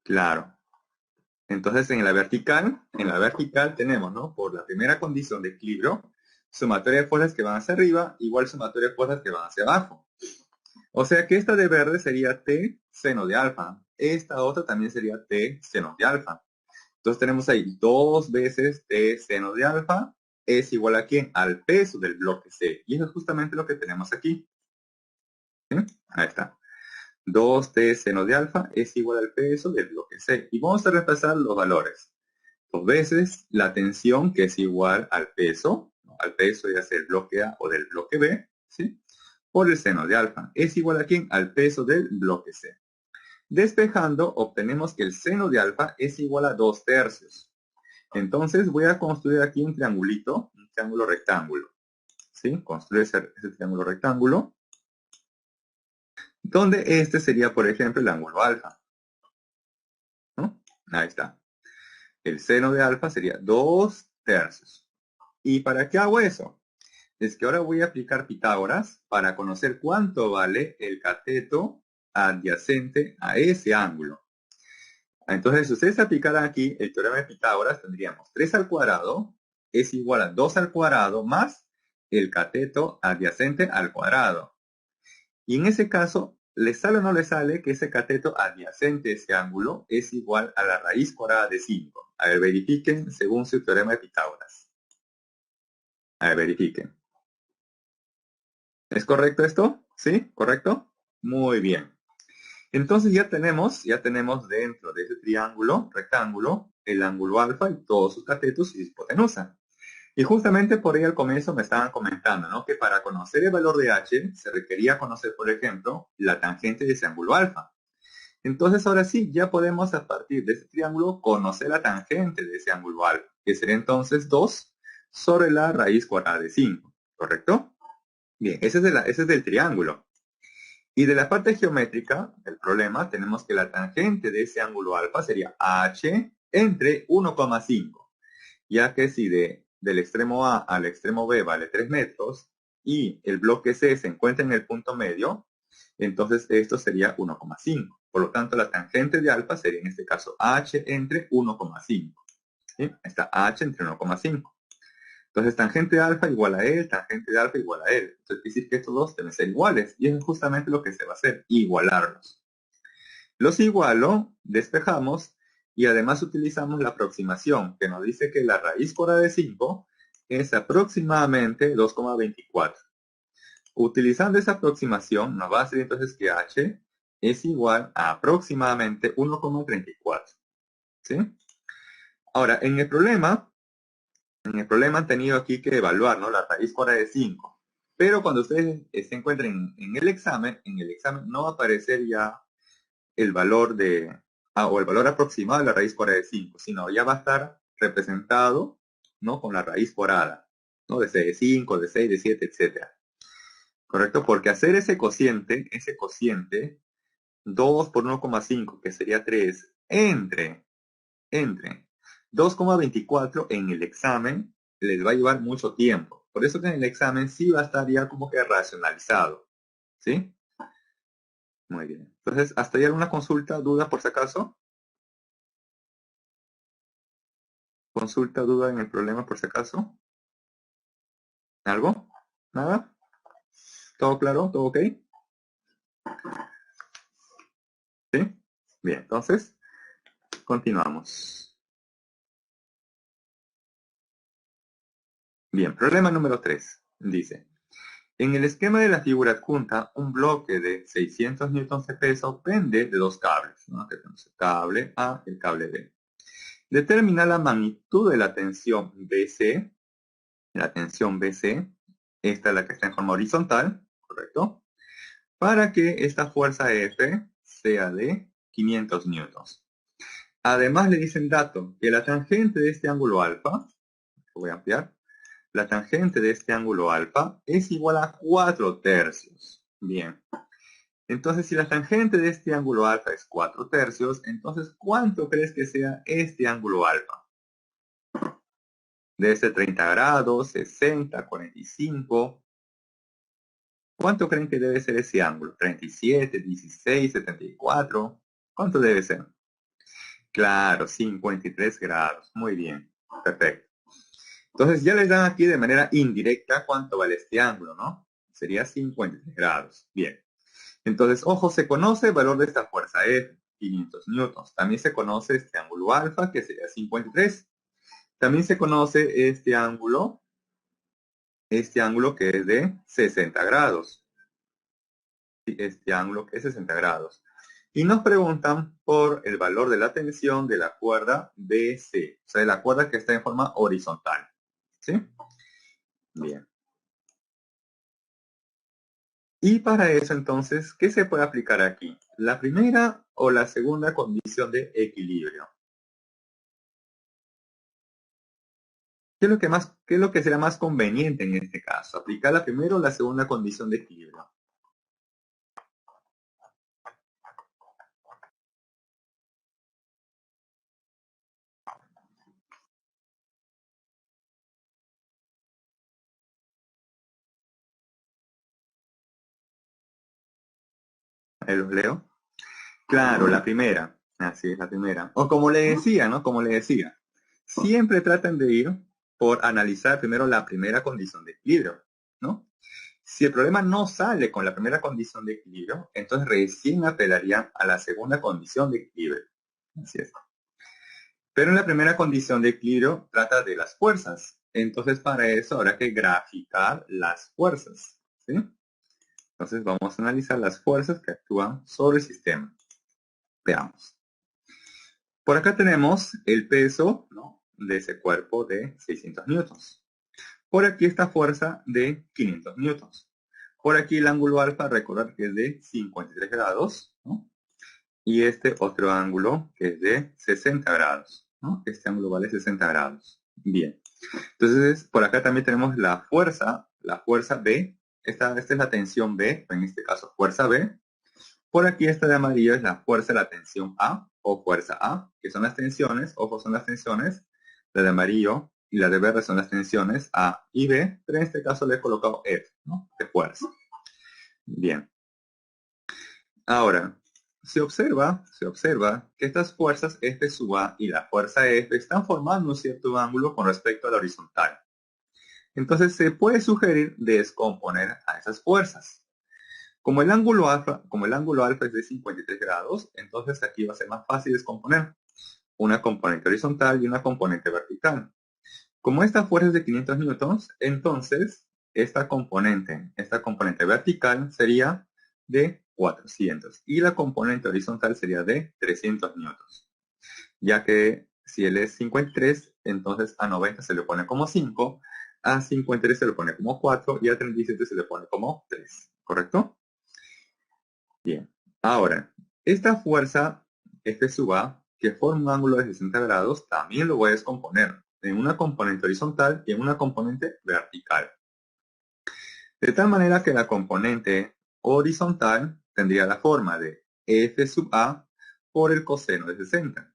Claro. Entonces en la vertical tenemos, ¿no? Por la primera condición de equilibrio, sumatoria de fuerzas que van hacia arriba, igual sumatoria de fuerzas que van hacia abajo. O sea que esta de verde sería T seno de alfa. Esta otra también sería T seno de alfa. Entonces tenemos ahí 2 veces T seno de alfa es igual a ¿quién? Al peso del bloque C. Y eso es justamente lo que tenemos aquí. ¿Sí? Ahí está. 2T seno de alfa es igual al peso del bloque C. Y vamos a reemplazar los valores. 2 veces la tensión, que es igual al peso, ¿no? Al peso ya sea del bloque A o del bloque B, ¿sí? Por el seno de alfa. ¿Es igual a quién? Al peso del bloque C. Despejando, obtenemos que el seno de alfa es igual a 2/3. Entonces voy a construir aquí un triangulito, un triángulo rectángulo. ¿Sí? Construir ese triángulo rectángulo, donde este sería, por ejemplo, el ángulo alfa. ¿No? Ahí está. El seno de alfa sería 2/3. ¿Y para qué hago eso? Es que ahora voy a aplicar Pitágoras para conocer cuánto vale el cateto adyacente a ese ángulo. Entonces, si ustedes aplicaran aquí el teorema de Pitágoras, tendríamos 3 al cuadrado es igual a 2 al cuadrado más el cateto adyacente al cuadrado. Y en ese caso, ¿le sale o no le sale que ese cateto adyacente a ese ángulo es igual a la raíz cuadrada de 5? A ver, verifiquen según su teorema de Pitágoras. A ver, verifiquen. ¿Es correcto esto? ¿Sí? ¿Correcto? Muy bien. Entonces ya tenemos dentro de ese triángulo, rectángulo, el ángulo alfa y todos sus catetos y su hipotenusa. Y justamente por ahí al comienzo me estaban comentando, ¿no? Que para conocer el valor de h se requería conocer, por ejemplo, la tangente de ese ángulo alfa. Entonces ahora sí, ya podemos a partir de ese triángulo conocer la tangente de ese ángulo alfa, que sería entonces 2 sobre la raíz cuadrada de 5, ¿correcto? Bien, ese es del triángulo. Y de la parte geométrica, el problema, tenemos que la tangente de ese ángulo alfa sería h entre 1,5, ya que si del extremo A al extremo B vale 3 metros y el bloque C se encuentra en el punto medio, entonces esto sería 1,5. Por lo tanto, la tangente de alfa sería en este caso h entre 1,5. ¿Sí? Está h entre 1,5. Entonces, tangente de alfa igual a él, tangente de alfa igual a él. Entonces, quiere decir que estos dos deben ser iguales. Y eso es justamente lo que se va a hacer, igualarlos. Los igualo, despejamos y además utilizamos la aproximación que nos dice que la raíz cuadrada de 5 es aproximadamente 2,24. Utilizando esa aproximación nos va a decir entonces que h es igual a aproximadamente 1,34. ¿Sí? Ahora, en el problema han tenido aquí que evaluar, ¿no? La raíz cuadrada de 5. Pero cuando ustedes se encuentren en el examen no va a aparecer ya el valor o el valor aproximado de la raíz cuadrada de 5, sino ya va a estar representado, ¿no? Con la raíz cuadrada, ¿no? De 5, de 6, de 7, etcétera. ¿Correcto? Porque hacer ese cociente, 2 por 1,5, que sería 3, entre 2,24 en el examen, les va a llevar mucho tiempo. Por eso que en el examen sí va a estar ya como que racionalizado. ¿Sí? Muy bien. Entonces, ¿hasta ahí alguna consulta, duda por si acaso? ¿Consulta, duda en el problema por si acaso? ¿Algo? ¿Nada? ¿Todo claro? ¿Todo ok? ¿Sí? Bien, entonces, continuamos. Bien, problema número 3. Dice, en el esquema de la figura adjunta, un bloque de 600 newtons de peso pende de dos cables, ¿no? Que tenemos el cable A y el cable B. Determina la magnitud de la tensión BC. La tensión BC, esta es la que está en forma horizontal, ¿correcto? Para que esta fuerza F sea de 500 newtons. Además le dicen dato que la tangente de este ángulo alfa, lo voy a ampliar, la tangente de este ángulo alfa es igual a 4/3. Bien. Entonces, si la tangente de este ángulo alfa es 4/3, entonces, ¿cuánto crees que sea este ángulo alfa? Debe ser 30 grados, 60, 45. ¿Cuánto creen que debe ser ese ángulo? 37, 16, 74. ¿Cuánto debe ser? Claro, 53 grados. Muy bien. Perfecto. Entonces ya les dan aquí de manera indirecta cuánto vale este ángulo, ¿no? Sería 53 grados. Bien. Entonces, ojo, se conoce el valor de esta fuerza F, 500 newtons. También se conoce este ángulo alfa, que sería 53. También se conoce este ángulo que es de 60 grados. Este ángulo que es 60 grados. Y nos preguntan por el valor de la tensión de la cuerda BC, o sea, de la cuerda que está en forma horizontal. ¿Sí? Bien. Y para eso, entonces, ¿qué se puede aplicar aquí? ¿La primera o la segunda condición de equilibrio? ¿Qué es lo que será más conveniente en este caso? ¿Aplicar la primera o la segunda condición de equilibrio? ¿Los leo? Claro, la primera. Así es, la primera. O como le decía, ¿no? Como le decía, siempre traten de ir por analizar primero la primera condición de equilibrio, ¿no? Si el problema no sale con la primera condición de equilibrio, entonces recién apelarían a la segunda condición de equilibrio. Así es. Pero en la primera condición de equilibrio trata de las fuerzas. Entonces para eso habrá que graficar las fuerzas, ¿sí? Entonces vamos a analizar las fuerzas que actúan sobre el sistema. Veamos. Por acá tenemos el peso, ¿no?, de ese cuerpo de 600 newtons. Por aquí esta fuerza de 500 newtons. Por aquí el ángulo alfa, recordar que es de 53 grados, ¿no? Y este otro ángulo que es de 60 grados, ¿no? Este ángulo vale 60 grados. Bien. Entonces, por acá también tenemos la fuerza B. Esta es la tensión B, en este caso fuerza B. Por aquí esta de amarillo es la fuerza de la tensión A o fuerza A, que son las tensiones, ojo, son las tensiones. La de amarillo y la de verde son las tensiones A y B, pero en este caso le he colocado F, ¿no?, de fuerza. Bien. Ahora, se observa que estas fuerzas F sub A y la fuerza F están formando un cierto ángulo con respecto a la horizontal. Entonces se puede sugerir descomponer a esas fuerzas. Como el ángulo alfa es de 53 grados, entonces aquí va a ser más fácil descomponer una componente horizontal y una componente vertical. Como esta fuerza es de 500 newtons, entonces esta componente vertical sería de 400 y la componente horizontal sería de 300 newtons. Ya que si él es 53, entonces a 90 se le pone como 5, a 53 se le pone como 4 y a 37 se le pone como 3. ¿Correcto? Bien. Ahora, esta fuerza F sub A, que forma un ángulo de 60 grados, también lo voy a descomponer en una componente horizontal y en una componente vertical. De tal manera que la componente horizontal tendría la forma de F sub A por el coseno de 60.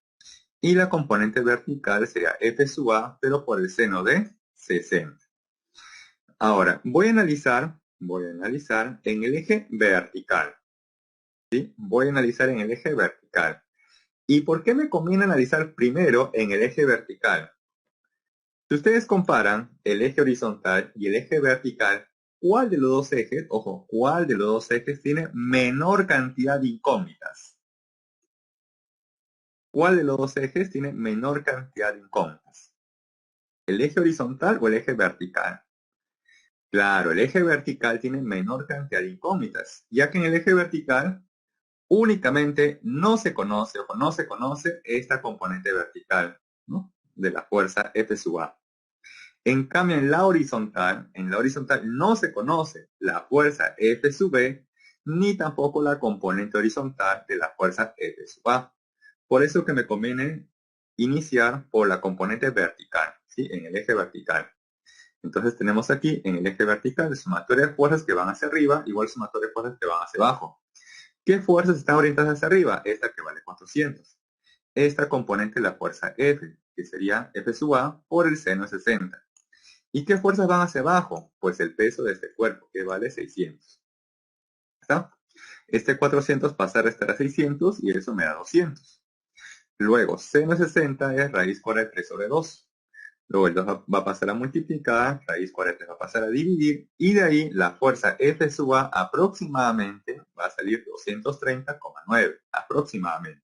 Y la componente vertical sería F sub A, pero por el seno de 60. Ahora, voy a analizar en el eje vertical. ¿Sí? Voy a analizar en el eje vertical. ¿Y por qué me conviene analizar primero en el eje vertical? Si ustedes comparan el eje horizontal y el eje vertical, ¿cuál de los dos ejes, ojo, cuál de los dos ejes tiene menor cantidad de incógnitas? ¿Cuál de los dos ejes tiene menor cantidad de incógnitas? ¿El eje horizontal o el eje vertical? Claro, el eje vertical tiene menor cantidad de incógnitas, ya que en el eje vertical únicamente no se conoce esta componente vertical, ¿no?, de la fuerza F sub A. En cambio, en la horizontal no se conoce la fuerza F sub B, ni tampoco la componente horizontal de la fuerza F sub A. Por eso que me conviene iniciar por la componente vertical, ¿sí? En el eje vertical. Entonces tenemos aquí en el eje vertical el sumatorio de fuerzas que van hacia arriba, igual sumatorio de fuerzas que van hacia abajo. ¿Qué fuerzas están orientadas hacia arriba? Esta que vale 400. Esta componente es la fuerza F, que sería F sub A por el seno de 60. ¿Y qué fuerzas van hacia abajo? Pues el peso de este cuerpo, que vale 600. ¿Está? Este 400 pasa a restar a 600 y eso me da 200. Luego, seno de 60 es raíz cuadrada de 3 sobre 2. Luego el 2 va a pasar a multiplicar, raíz cuadrada de 3 va a pasar a dividir, y de ahí la fuerza F sub A aproximadamente va a salir 230,9, aproximadamente.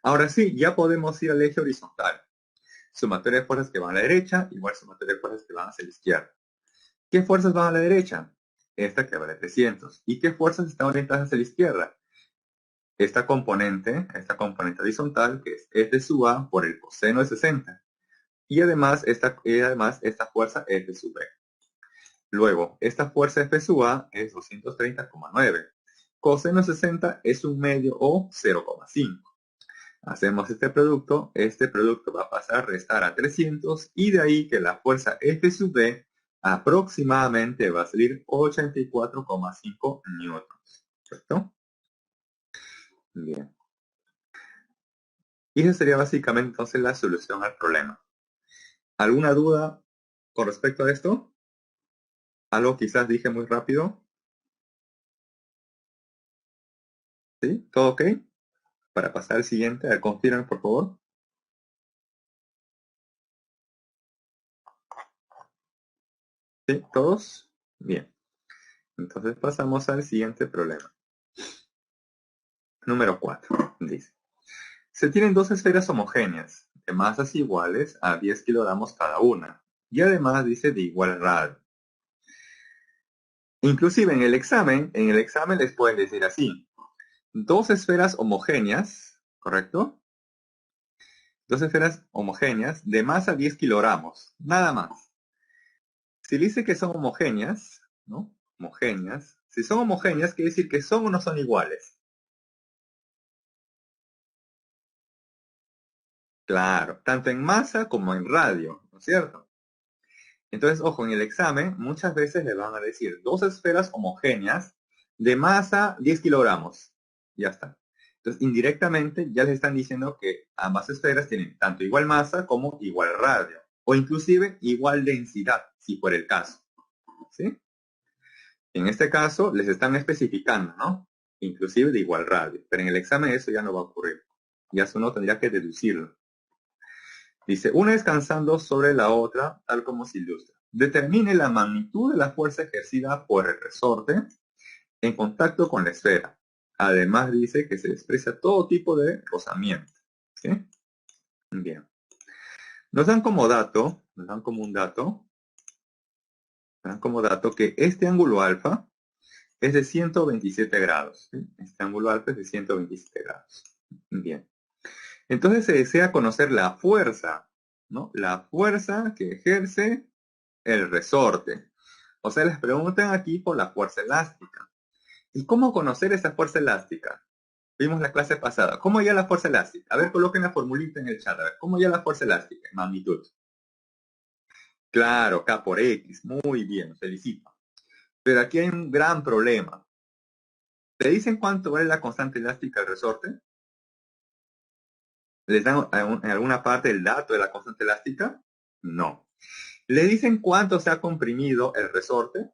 Ahora sí, ya podemos ir al eje horizontal. Sumatoria de fuerzas que van a la derecha, igual sumatoria de fuerzas que van hacia la izquierda. ¿Qué fuerzas van a la derecha? Esta que vale 300. ¿Y qué fuerzas están orientadas hacia la izquierda? Esta componente horizontal, que es F sub A por el coseno de 60. Y además esta fuerza F sub B. Luego, esta fuerza F sub A es 230,9. Coseno de 60 es un medio o 0,5. Hacemos este producto va a pasar a restar a 300 y de ahí que la fuerza F sub B aproximadamente va a salir 84,5 newtons. ¿Correcto? Bien. Y esa sería básicamente entonces la solución al problema. ¿Alguna duda con respecto a esto? ¿Algo quizás dije muy rápido? ¿Sí? ¿Todo ok? Para pasar al siguiente, a ver, confirmen por favor. ¿Sí? ¿Todos? Bien. Entonces pasamos al siguiente problema. Número 4. Dice. Se tienen dos esferas homogéneas, de masas iguales a 10 kilogramos cada una. Y además dice de igual radio. Inclusive en el examen les pueden decir así. Dos esferas homogéneas, ¿correcto? Dos esferas homogéneas de masa 10 kilogramos, nada más. Si dice que son homogéneas, ¿no? Homogéneas. Si son homogéneas, quiere decir que son o no son iguales. Claro, tanto en masa como en radio, ¿no es cierto? Entonces, ojo, en el examen muchas veces le van a decir dos esferas homogéneas de masa 10 kilogramos. Ya está. Entonces, indirectamente ya les están diciendo que ambas esferas tienen tanto igual masa como igual radio. O inclusive igual densidad, si fuera el caso. ¿Sí? En este caso les están especificando, ¿no? Inclusive de igual radio. Pero en el examen eso ya no va a ocurrir. Ya uno tendría que deducirlo. Dice, una descansando sobre la otra, tal como se ilustra. Determine la magnitud de la fuerza ejercida por el resorte en contacto con la esfera. Además dice que se desprecia todo tipo de rozamiento. ¿Sí? Bien. Nos dan como dato que este ángulo alfa es de 127 grados. ¿Sí? Este ángulo alfa es de 127 grados. Bien. Entonces se desea conocer la fuerza, ¿no? La fuerza que ejerce el resorte. O sea, les preguntan aquí por la fuerza elástica. ¿Y cómo conocer esa fuerza elástica? Vimos la clase pasada. ¿Cómo hallar la fuerza elástica? A ver, coloquen la formulita en el chat. A ver, ¿cómo hallar la fuerza elástica? Magnitud. Claro, K por X. Muy bien, felicito. Pero aquí hay un gran problema. ¿Te dicen cuánto vale la constante elástica del resorte? ¿Les dan en alguna parte el dato de la constante elástica? No. ¿Le dicen cuánto se ha comprimido el resorte?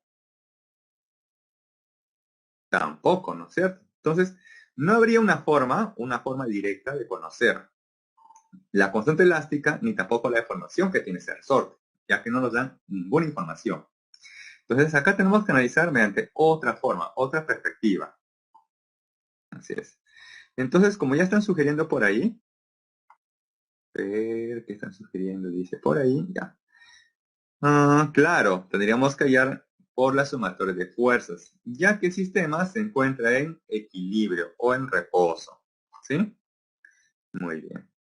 Tampoco, ¿no es cierto? Entonces, no habría una forma directa de conocer la constante elástica ni tampoco la deformación que tiene ese resorte, ya que no nos dan ninguna información. Entonces, acá tenemos que analizar mediante otra forma, otra perspectiva. Así es. Entonces, como ya están sugiriendo por ahí, ¿qué están sugiriendo? Dice por ahí, ya. Claro, tendríamos que hallar por la sumatoria de fuerzas, ya que el sistema se encuentra en equilibrio o en reposo. ¿Sí? Muy bien.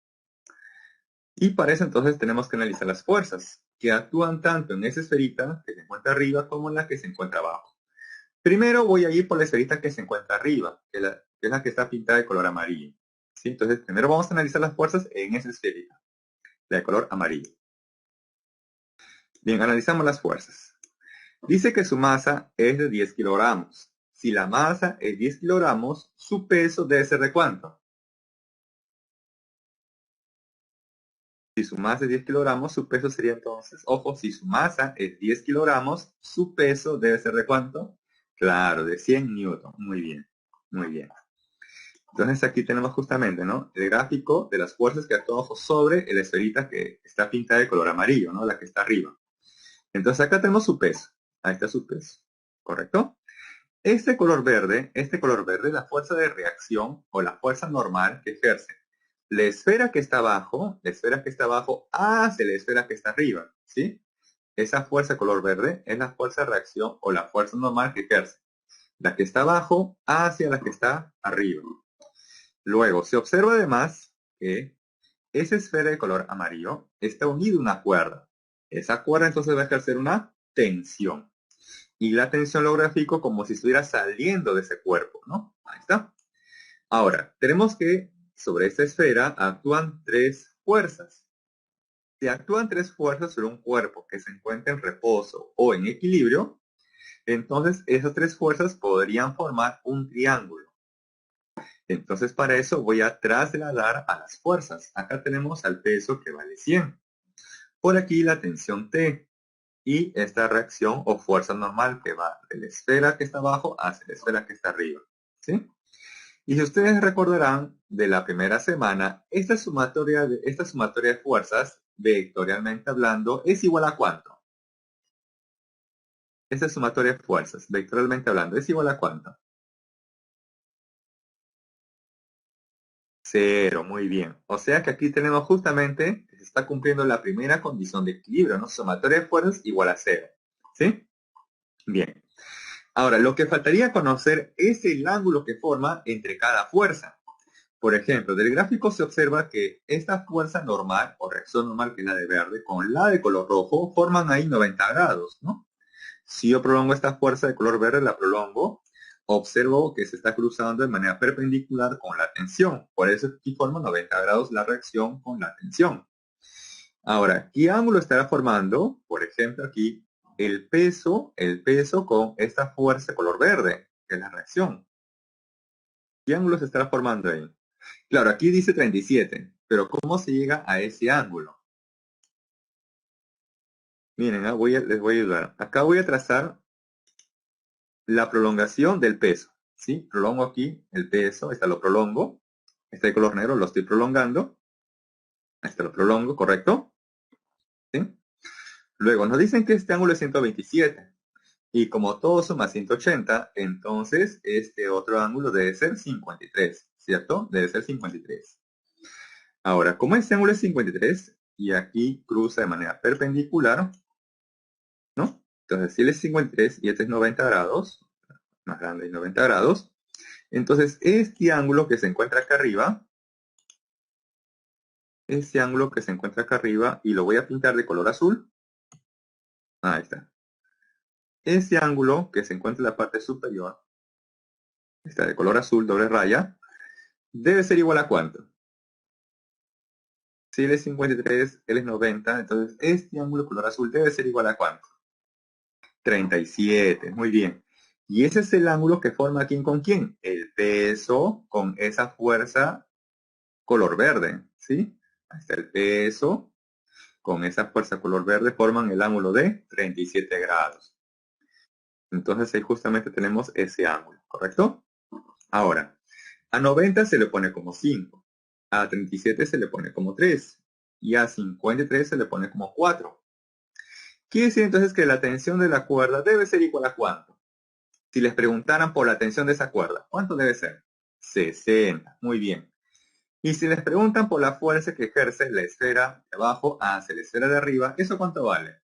Y para eso entonces tenemos que analizar las fuerzas, que actúan tanto en esa esferita que se encuentra arriba como en la que se encuentra abajo. Primero voy a ir por la esferita que se encuentra arriba, que es la que está pintada de color amarillo. ¿sí? Entonces, primero vamos a analizar las fuerzas en esa esférita, la de color amarillo. Bien, analizamos las fuerzas. Dice que su masa es de 10 kilogramos. Si la masa es 10 kilogramos, su peso debe ser ¿de cuánto? Si su masa es 10 kilogramos, su peso sería entonces, ojo, si su masa es 10 kilogramos, su peso debe ser ¿de cuánto? Claro, de 100 newton. Muy bien, muy bien. Entonces aquí tenemos justamente, ¿no? El gráfico de las fuerzas que actúan sobre la esferita que está pintada de color amarillo, ¿no? La que está arriba. Entonces acá tenemos su peso. Ahí está su peso, ¿correcto? Este color verde, la fuerza de reacción o la fuerza normal que ejerce la esfera que está abajo, hacia la esfera que está arriba, ¿sí? Esa fuerza color verde es la fuerza de reacción o la fuerza normal que ejerce la que está abajo hacia la que está arriba. Luego, se observa además que esa esfera de color amarillo está unida a una cuerda. Esa cuerda entonces va a ejercer una tensión. Y la tensión lo grafico como si estuviera saliendo de ese cuerpo, ¿no? Ahí está. Ahora, tenemos que sobre esta esfera actúan tres fuerzas. Si actúan tres fuerzas sobre un cuerpo que se encuentra en reposo o en equilibrio, entonces esas tres fuerzas podrían formar un triángulo. Entonces para eso voy a trasladar a las fuerzas. Acá tenemos al peso que vale 100. Por aquí la tensión T y esta reacción o fuerza normal que va de la esfera que está abajo hacia la esfera que está arriba. ¿Sí? Y si ustedes recordarán de la primera semana, esta sumatoria de fuerzas, vectorialmente hablando, es igual a ¿cuánto? Esta sumatoria de fuerzas, vectorialmente hablando, ¿es igual a cuánto? 0, muy bien. O sea que aquí tenemos justamente que se está cumpliendo la primera condición de equilibrio, ¿no? Sumatoria de fuerzas igual a 0. ¿Sí? Bien. Ahora, lo que faltaría conocer es el ángulo que forma entre cada fuerza. Por ejemplo, del gráfico se observa que esta fuerza normal o reacción normal, que es la de verde, con la de color rojo, forman ahí 90 grados, ¿no? Si yo prolongo esta fuerza de color verde, la prolongo, observo que se está cruzando de manera perpendicular con la tensión. Por eso aquí forma 90 grados la reacción con la tensión. Ahora, ¿qué ángulo estará formando? Por ejemplo, aquí el peso con esta fuerza de color verde, que es la reacción. ¿Qué ángulo se estará formando ahí? Claro, aquí dice 37, pero ¿cómo se llega a ese ángulo? Miren, les voy a ayudar. Acá voy a trazar la prolongación del peso, ¿sí? Prolongo aquí el peso, esta lo prolongo, este de color negro lo estoy prolongando, este lo prolongo, ¿correcto? ¿Sí? Luego nos dicen que este ángulo es 127, y como todo suma 180, entonces este otro ángulo debe ser 53, ¿cierto? Debe ser 53. Ahora, como este ángulo es 53, y aquí cruza de manera perpendicular, ¿no? Entonces, si él es 53 y este es 90 grados, más grande y 90 grados, entonces este ángulo que se encuentra acá arriba, y lo voy a pintar de color azul, ahí está. Ese ángulo que se encuentra en la parte superior, está de color azul, doble raya, debe ser igual a ¿cuánto? Si él es 53, él es 90, entonces este ángulo de color azul debe ser igual a ¿cuánto? 37, muy bien. Y ese es el ángulo que forma ¿quién con quién? El peso con esa fuerza color verde, ¿sí? Ahí está el peso con esa fuerza color verde forman el ángulo de 37 grados. Entonces ahí justamente tenemos ese ángulo, ¿correcto? Ahora, a 90 se le pone como 5, a 37 se le pone como 3 y a 53 se le pone como 4. Quiere decir entonces que la tensión de la cuerda debe ser igual a ¿cuánto? Si les preguntaran por la tensión de esa cuerda, ¿cuánto debe ser? 60, muy bien. Y si les preguntan por la fuerza que ejerce la esfera de abajo hacia la esfera de arriba, ¿eso cuánto vale?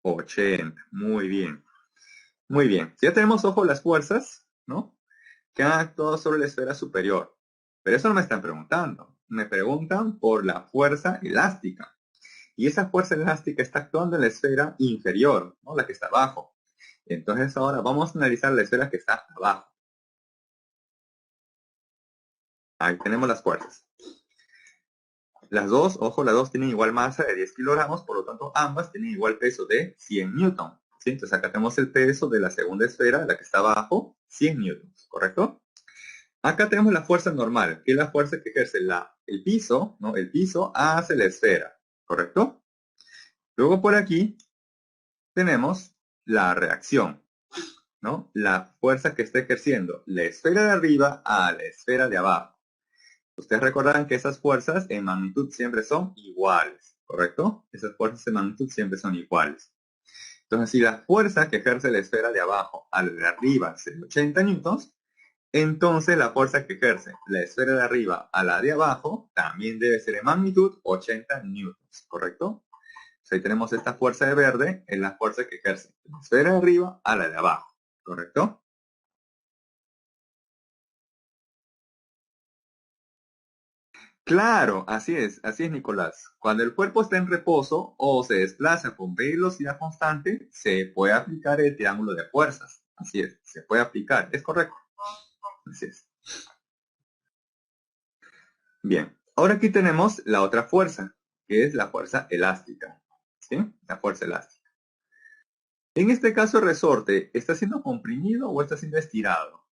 80, muy bien. Muy bien, ya tenemos, ojo, las fuerzas, ¿no? Que han actuado sobre la esfera superior. Pero eso no me están preguntando. Me preguntan por la fuerza elástica. Y esa fuerza elástica está actuando en la esfera inferior, ¿no? La que está abajo. Entonces ahora vamos a analizar la esfera que está abajo. Ahí tenemos las fuerzas. Las dos, ojo, las dos tienen igual masa de 10 kilogramos, por lo tanto ambas tienen igual peso de 100 newton. ¿Sí? Entonces acá tenemos el peso de la segunda esfera, la que está abajo, 100 newtons, ¿correcto? Acá tenemos la fuerza normal, que es la fuerza que ejerce el piso, ¿no? El piso hacia la esfera, ¿correcto? Luego por aquí tenemos la reacción, ¿no? La fuerza que está ejerciendo la esfera de arriba a la esfera de abajo. Ustedes recordarán que esas fuerzas en magnitud siempre son iguales, ¿correcto? Esas fuerzas en magnitud siempre son iguales. Entonces, si la fuerza que ejerce la esfera de abajo a la de arriba es de 80 newtons, entonces la fuerza que ejerce la esfera de arriba a la de abajo también debe ser en magnitud 80 newtons, ¿correcto? Entonces, ahí tenemos esta fuerza de verde, es la fuerza que ejerce la esfera de arriba a la de abajo, ¿correcto? Claro, así es, Nicolás. Cuando el cuerpo está en reposo o se desplaza con velocidad constante, se puede aplicar el triángulo de fuerzas. Así es, se puede aplicar, es correcto. Así es. Bien, ahora aquí tenemos la otra fuerza, que es la fuerza elástica. ¿Sí? La fuerza elástica. En este caso, el resorte, ¿está siendo comprimido o está siendo estirado?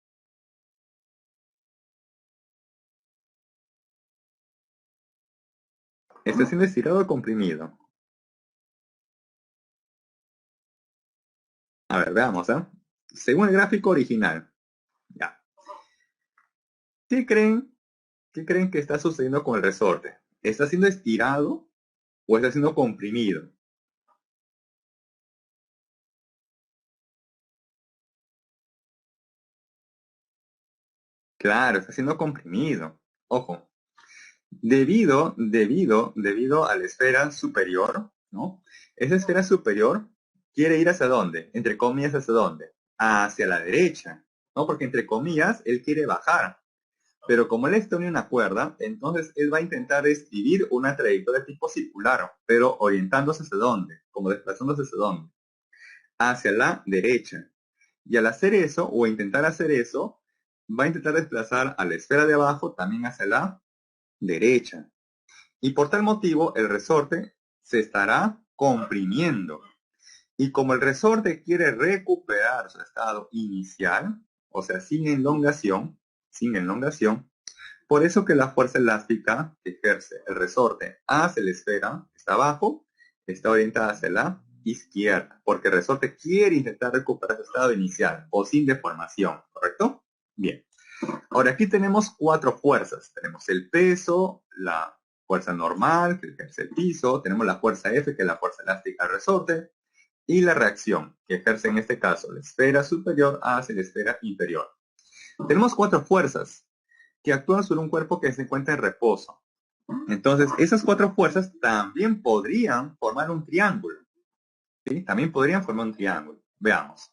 ¿Está siendo estirado o comprimido? A ver, veamos, ¿eh? Según el gráfico original, ya. ¿Qué creen ¿Qué creen que está sucediendo con el resorte? ¿Está siendo estirado o está siendo comprimido? Claro, está siendo comprimido. Ojo, debido a la esfera superior, ¿no? Esa esfera superior quiere ir hacia dónde, entre comillas, ¿hacia dónde? Hacia la derecha, ¿no? Porque entre comillas, él quiere bajar. Pero como él está en una cuerda, entonces él va a intentar escribir una trayectoria tipo circular, pero orientándose hacia dónde, como desplazándose hacia dónde, hacia la derecha. Y al hacer eso, o intentar hacer eso, va a intentar desplazar a la esfera de abajo también hacia la derecha. Y por tal motivo, el resorte se estará comprimiendo. Y como el resorte quiere recuperar su estado inicial, o sea, sin elongación, por eso que la fuerza elástica que ejerce el resorte hacia la esfera, que está abajo, está orientada hacia la izquierda, porque el resorte quiere intentar recuperar su estado inicial o sin deformación, ¿correcto? Bien. Ahora aquí tenemos cuatro fuerzas. Tenemos el peso, la fuerza normal, que ejerce el piso, tenemos la fuerza F, que es la fuerza elástica del resorte, y la reacción, que ejerce en este caso la esfera superior hacia la esfera inferior. Tenemos cuatro fuerzas que actúan sobre un cuerpo que se encuentra en reposo. Entonces, esas cuatro fuerzas también podrían formar un triángulo. ¿Sí? También podrían formar un triángulo. Veamos.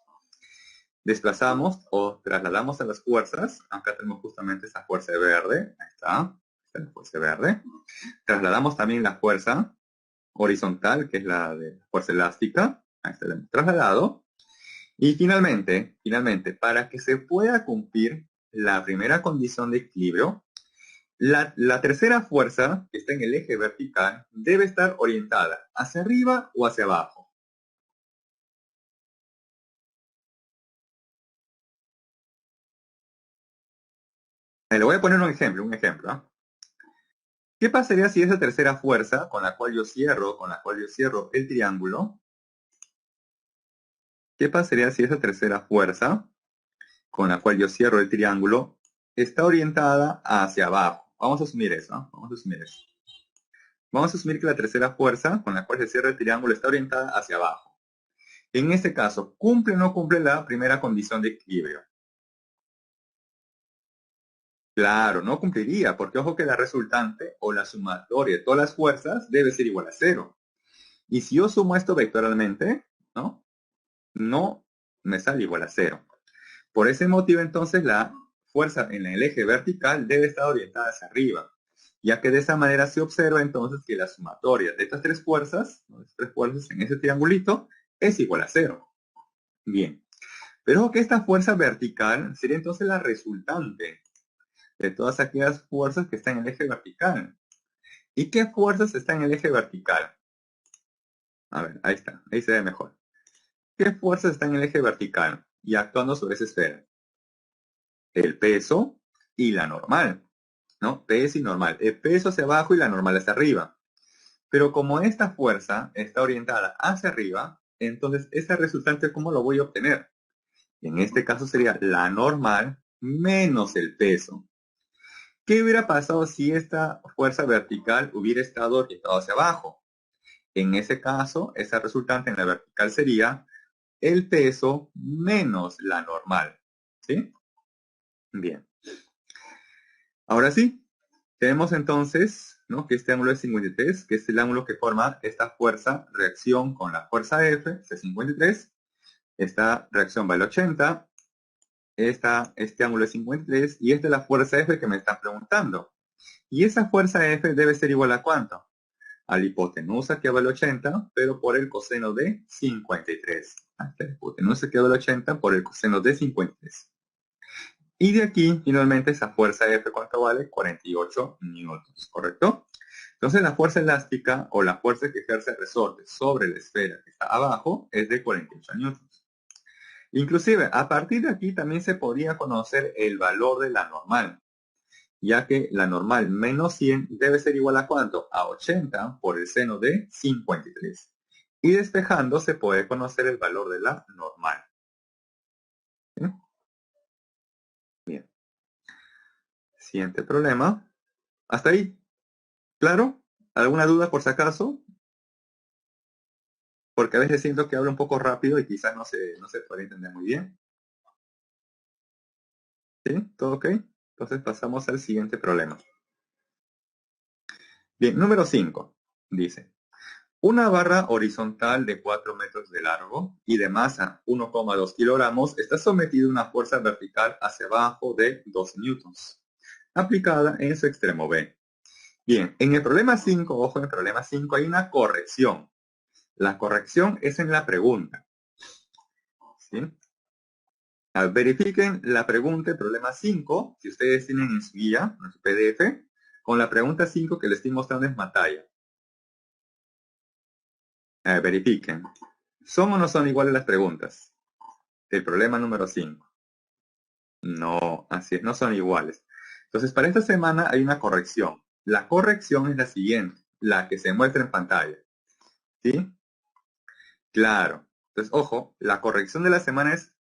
Desplazamos o trasladamos a las fuerzas. Acá tenemos justamente esa fuerza verde. Ahí está. Esta es la fuerza verde. Trasladamos también la fuerza horizontal, que es la de la fuerza elástica. Ahí está el trasladado. Y finalmente, para que se pueda cumplir la primera condición de equilibrio, la tercera fuerza, que está en el eje vertical, debe estar orientada hacia arriba o hacia abajo. Le voy a poner un ejemplo. ¿Ah? ¿Qué pasaría si esa tercera fuerza, con la cual yo cierro el triángulo, qué pasaría si esa tercera fuerza, con la cual yo cierro el triángulo, está orientada hacia abajo? Vamos a asumir eso, ¿no? Vamos a asumir eso. Vamos a asumir que la tercera fuerza, con la cual se cierra el triángulo, está orientada hacia abajo. En este caso, ¿cumple o no cumple la primera condición de equilibrio? Claro, no cumpliría, porque ojo que la resultante o la sumatoria de todas las fuerzas debe ser igual a cero. Y si yo sumo esto vectorialmente, ¿no? No me sale igual a cero. Por ese motivo, entonces, la fuerza en el eje vertical debe estar orientada hacia arriba, ya que de esa manera se observa entonces que la sumatoria de estas tres fuerzas, ¿no? Estas tres fuerzas en ese triangulito, es igual a cero. Bien, pero ojo que esta fuerza vertical sería entonces la resultante. de todas aquellas fuerzas que están en el eje vertical. ¿Y qué fuerzas están en el eje vertical? A ver, ahí está, ahí se ve mejor. ¿Qué fuerzas están en el eje vertical y actuando sobre esa esfera? El peso y la normal, ¿no? Peso y normal. El peso hacia abajo y la normal hacia arriba. Pero como esta fuerza está orientada hacia arriba, entonces ese resultante, ¿cómo lo voy a obtener? En este caso sería la normal menos el peso. ¿Qué hubiera pasado si esta fuerza vertical hubiera estado orientada hacia abajo? En ese caso, esa resultante en la vertical sería el peso menos la normal. ¿Sí? Bien. Ahora sí, tenemos entonces, ¿no?, que este ángulo es 53, que es el ángulo que forma esta fuerza reacción con la fuerza F, C53. Esta reacción vale 80. Este ángulo es 53 y esta es la fuerza F que me están preguntando. Y esa fuerza F debe ser igual a ¿cuánto? A la hipotenusa que vale 80, pero por el coseno de 53. La hipotenusa que vale 80 por el coseno de 53. Y de aquí, finalmente, esa fuerza F, ¿cuánto vale? 48 newtons, ¿correcto? Entonces, la fuerza elástica o la fuerza que ejerce el resorte sobre la esfera que está abajo es de 48 newtons. Inclusive, a partir de aquí también se podría conocer el valor de la normal, ya que la normal menos 100 debe ser igual a ¿cuánto? A 80 por el seno de 53. Y despejando se puede conocer el valor de la normal. ¿Sí? Bien. Siguiente problema. ¿Hasta ahí? ¿Claro? ¿Alguna duda por si acaso? Porque a veces siento que hablo un poco rápido y quizás no se puede entender muy bien. ¿Sí? ¿Todo ok? Entonces pasamos al siguiente problema. Bien, número 5. Dice, una barra horizontal de 4 metros de largo y de masa 1,2 kilogramos está sometida a una fuerza vertical hacia abajo de 2 newtons, aplicada en su extremo B. Bien, en el problema 5, ojo, en el problema 5 hay una corrección. La corrección es en la pregunta. ¿Sí? Verifiquen la pregunta, el problema 5, si ustedes tienen en su guía, en su PDF, con la pregunta 5 que les estoy mostrando en pantalla. Verifiquen. ¿Son o no son iguales las preguntas? El problema número 5. No, así es, no son iguales. Entonces, para esta semana hay una corrección. La corrección es la siguiente, la que se muestra en pantalla. ¿Sí? Claro. Entonces, ojo, la corrección de la semana es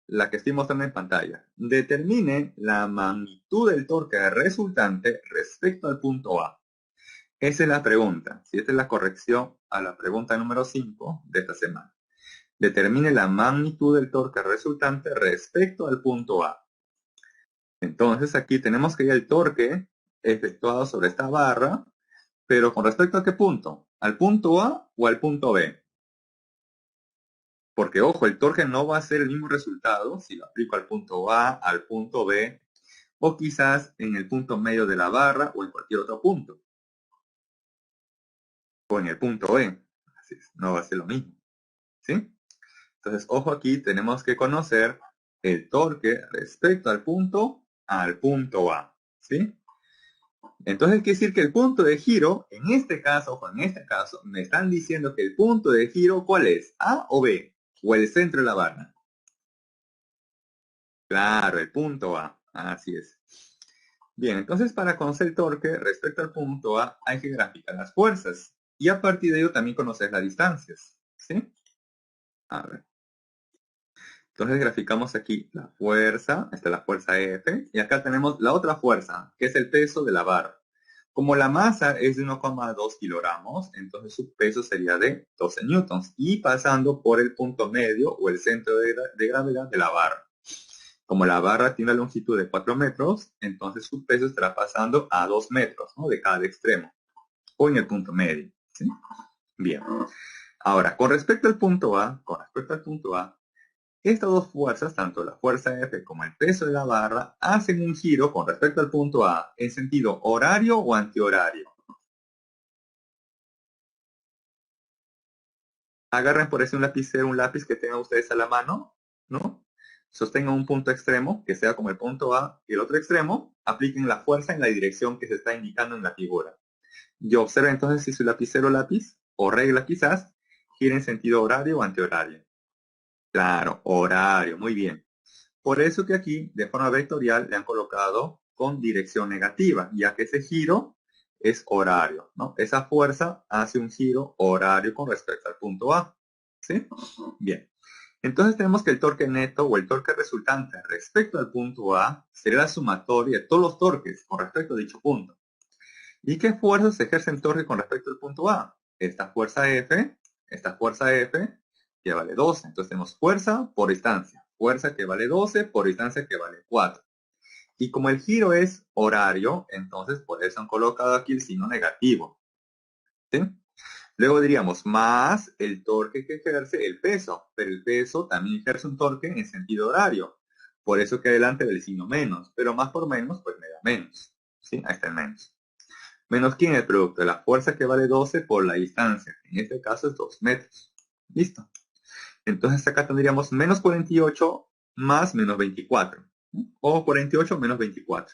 la que estoy mostrando en pantalla. Determine la magnitud del torque resultante respecto al punto A. Esa es la pregunta. Si esta es la corrección a la pregunta número 5 de esta semana. Determine la magnitud del torque resultante respecto al punto A. Entonces aquí tenemos que ir el torque efectuado sobre esta barra, pero ¿con respecto a qué punto? ¿Al punto A o al punto B? Porque, ojo, el torque no va a ser el mismo resultado si lo aplico al punto A, al punto B, o quizás en el punto medio de la barra o en cualquier otro punto. O en el punto B. Así es, no va a ser lo mismo. ¿Sí? Entonces, ojo, aquí tenemos que conocer el torque respecto al punto A. ¿Sí? Entonces quiere decir que el punto de giro, en este caso, ojo, en este caso, me están diciendo que el punto de giro, ¿cuál es? ¿A o B? ¿O el centro de la barra? Claro, el punto A. Así es. Bien, entonces para conocer el torque respecto al punto A hay que graficar las fuerzas. Y a partir de ello también conocer las distancias. ¿Sí? A ver. Entonces graficamos aquí la fuerza. Esta es la fuerza F. Y acá tenemos la otra fuerza, que es el peso de la barra. Como la masa es de 1,2 kilogramos, entonces su peso sería de 12 newtons. Y pasando por el punto medio o el centro de gravedad de la barra. Como la barra tiene una longitud de 4 metros, entonces su peso estará pasando a 2 metros, ¿no?, de cada extremo, o en el punto medio. ¿Sí? Bien. Ahora, con respecto al punto A, estas dos fuerzas, tanto la fuerza F como el peso de la barra, hacen un giro con respecto al punto A en sentido horario o antihorario. Agarren por eso un lapicero, un lápiz que tengan ustedes a la mano, ¿no? sostengan un punto extremo, que sea como el punto A, y el otro extremo, apliquen la fuerza en la dirección que se está indicando en la figura. Y observen entonces si su lapicero lápiz, o regla quizás, gira en sentido horario o antihorario. Claro, horario, muy bien. Por eso que aquí, de forma vectorial, le han colocado con dirección negativa, ya que ese giro es horario, ¿no? Esa fuerza hace un giro horario con respecto al punto A, ¿sí? Bien. Entonces tenemos que el torque neto o el torque resultante respecto al punto A sería la sumatoria de todos los torques con respecto a dicho punto. ¿Y qué fuerzas ejercen torque con respecto al punto A? Esta fuerza F, que vale 12. Entonces tenemos fuerza por distancia. Fuerza que vale 12 por distancia que vale 4. Y como el giro es horario, entonces por eso han colocado aquí el signo negativo. ¿Sí? Luego diríamos más el torque que ejerce el peso. Pero el peso también ejerce un torque en sentido horario. Por eso que adelante del signo menos. Pero más por menos, pues me da menos. ¿Sí? Ahí está el menos. Menos quién el producto de la fuerza que vale 12 por la distancia. En este caso es 2 metros. Listo. Entonces acá tendríamos menos 48 más menos 24. O 48 menos 24.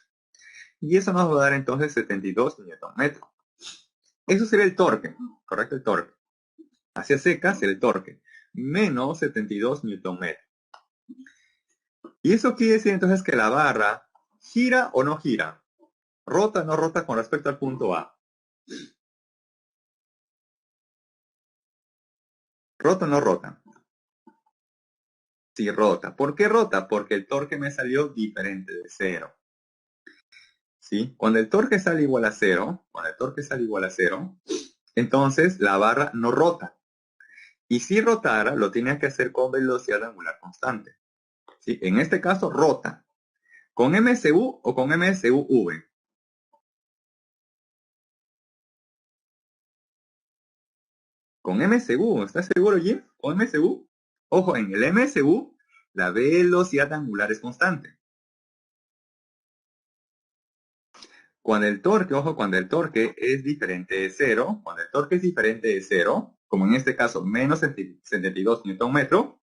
Y eso nos va a dar entonces 72 Nm. Eso sería el torque. Correcto, el torque. Hacia seca sería el torque. Menos 72 Nm. Y eso quiere decir entonces que la barra gira o no gira. Rota o no rota con respecto al punto A. ¿Rota o no rota? Sí, rota. ¿Por qué rota? Porque el torque me salió diferente de cero. ¿Sí? Cuando el torque sale igual a cero, entonces la barra no rota. Y si rotara, lo tenía que hacer con velocidad angular constante. ¿Sí? En este caso, rota. ¿Con MSU o con MSUV? Con MSU, ¿estás seguro, Jim? ¿Con MSU? Ojo, en el MSU, la velocidad angular es constante. Cuando el torque, ojo, cuando el torque es diferente de cero, como en este caso menos 72 Nm,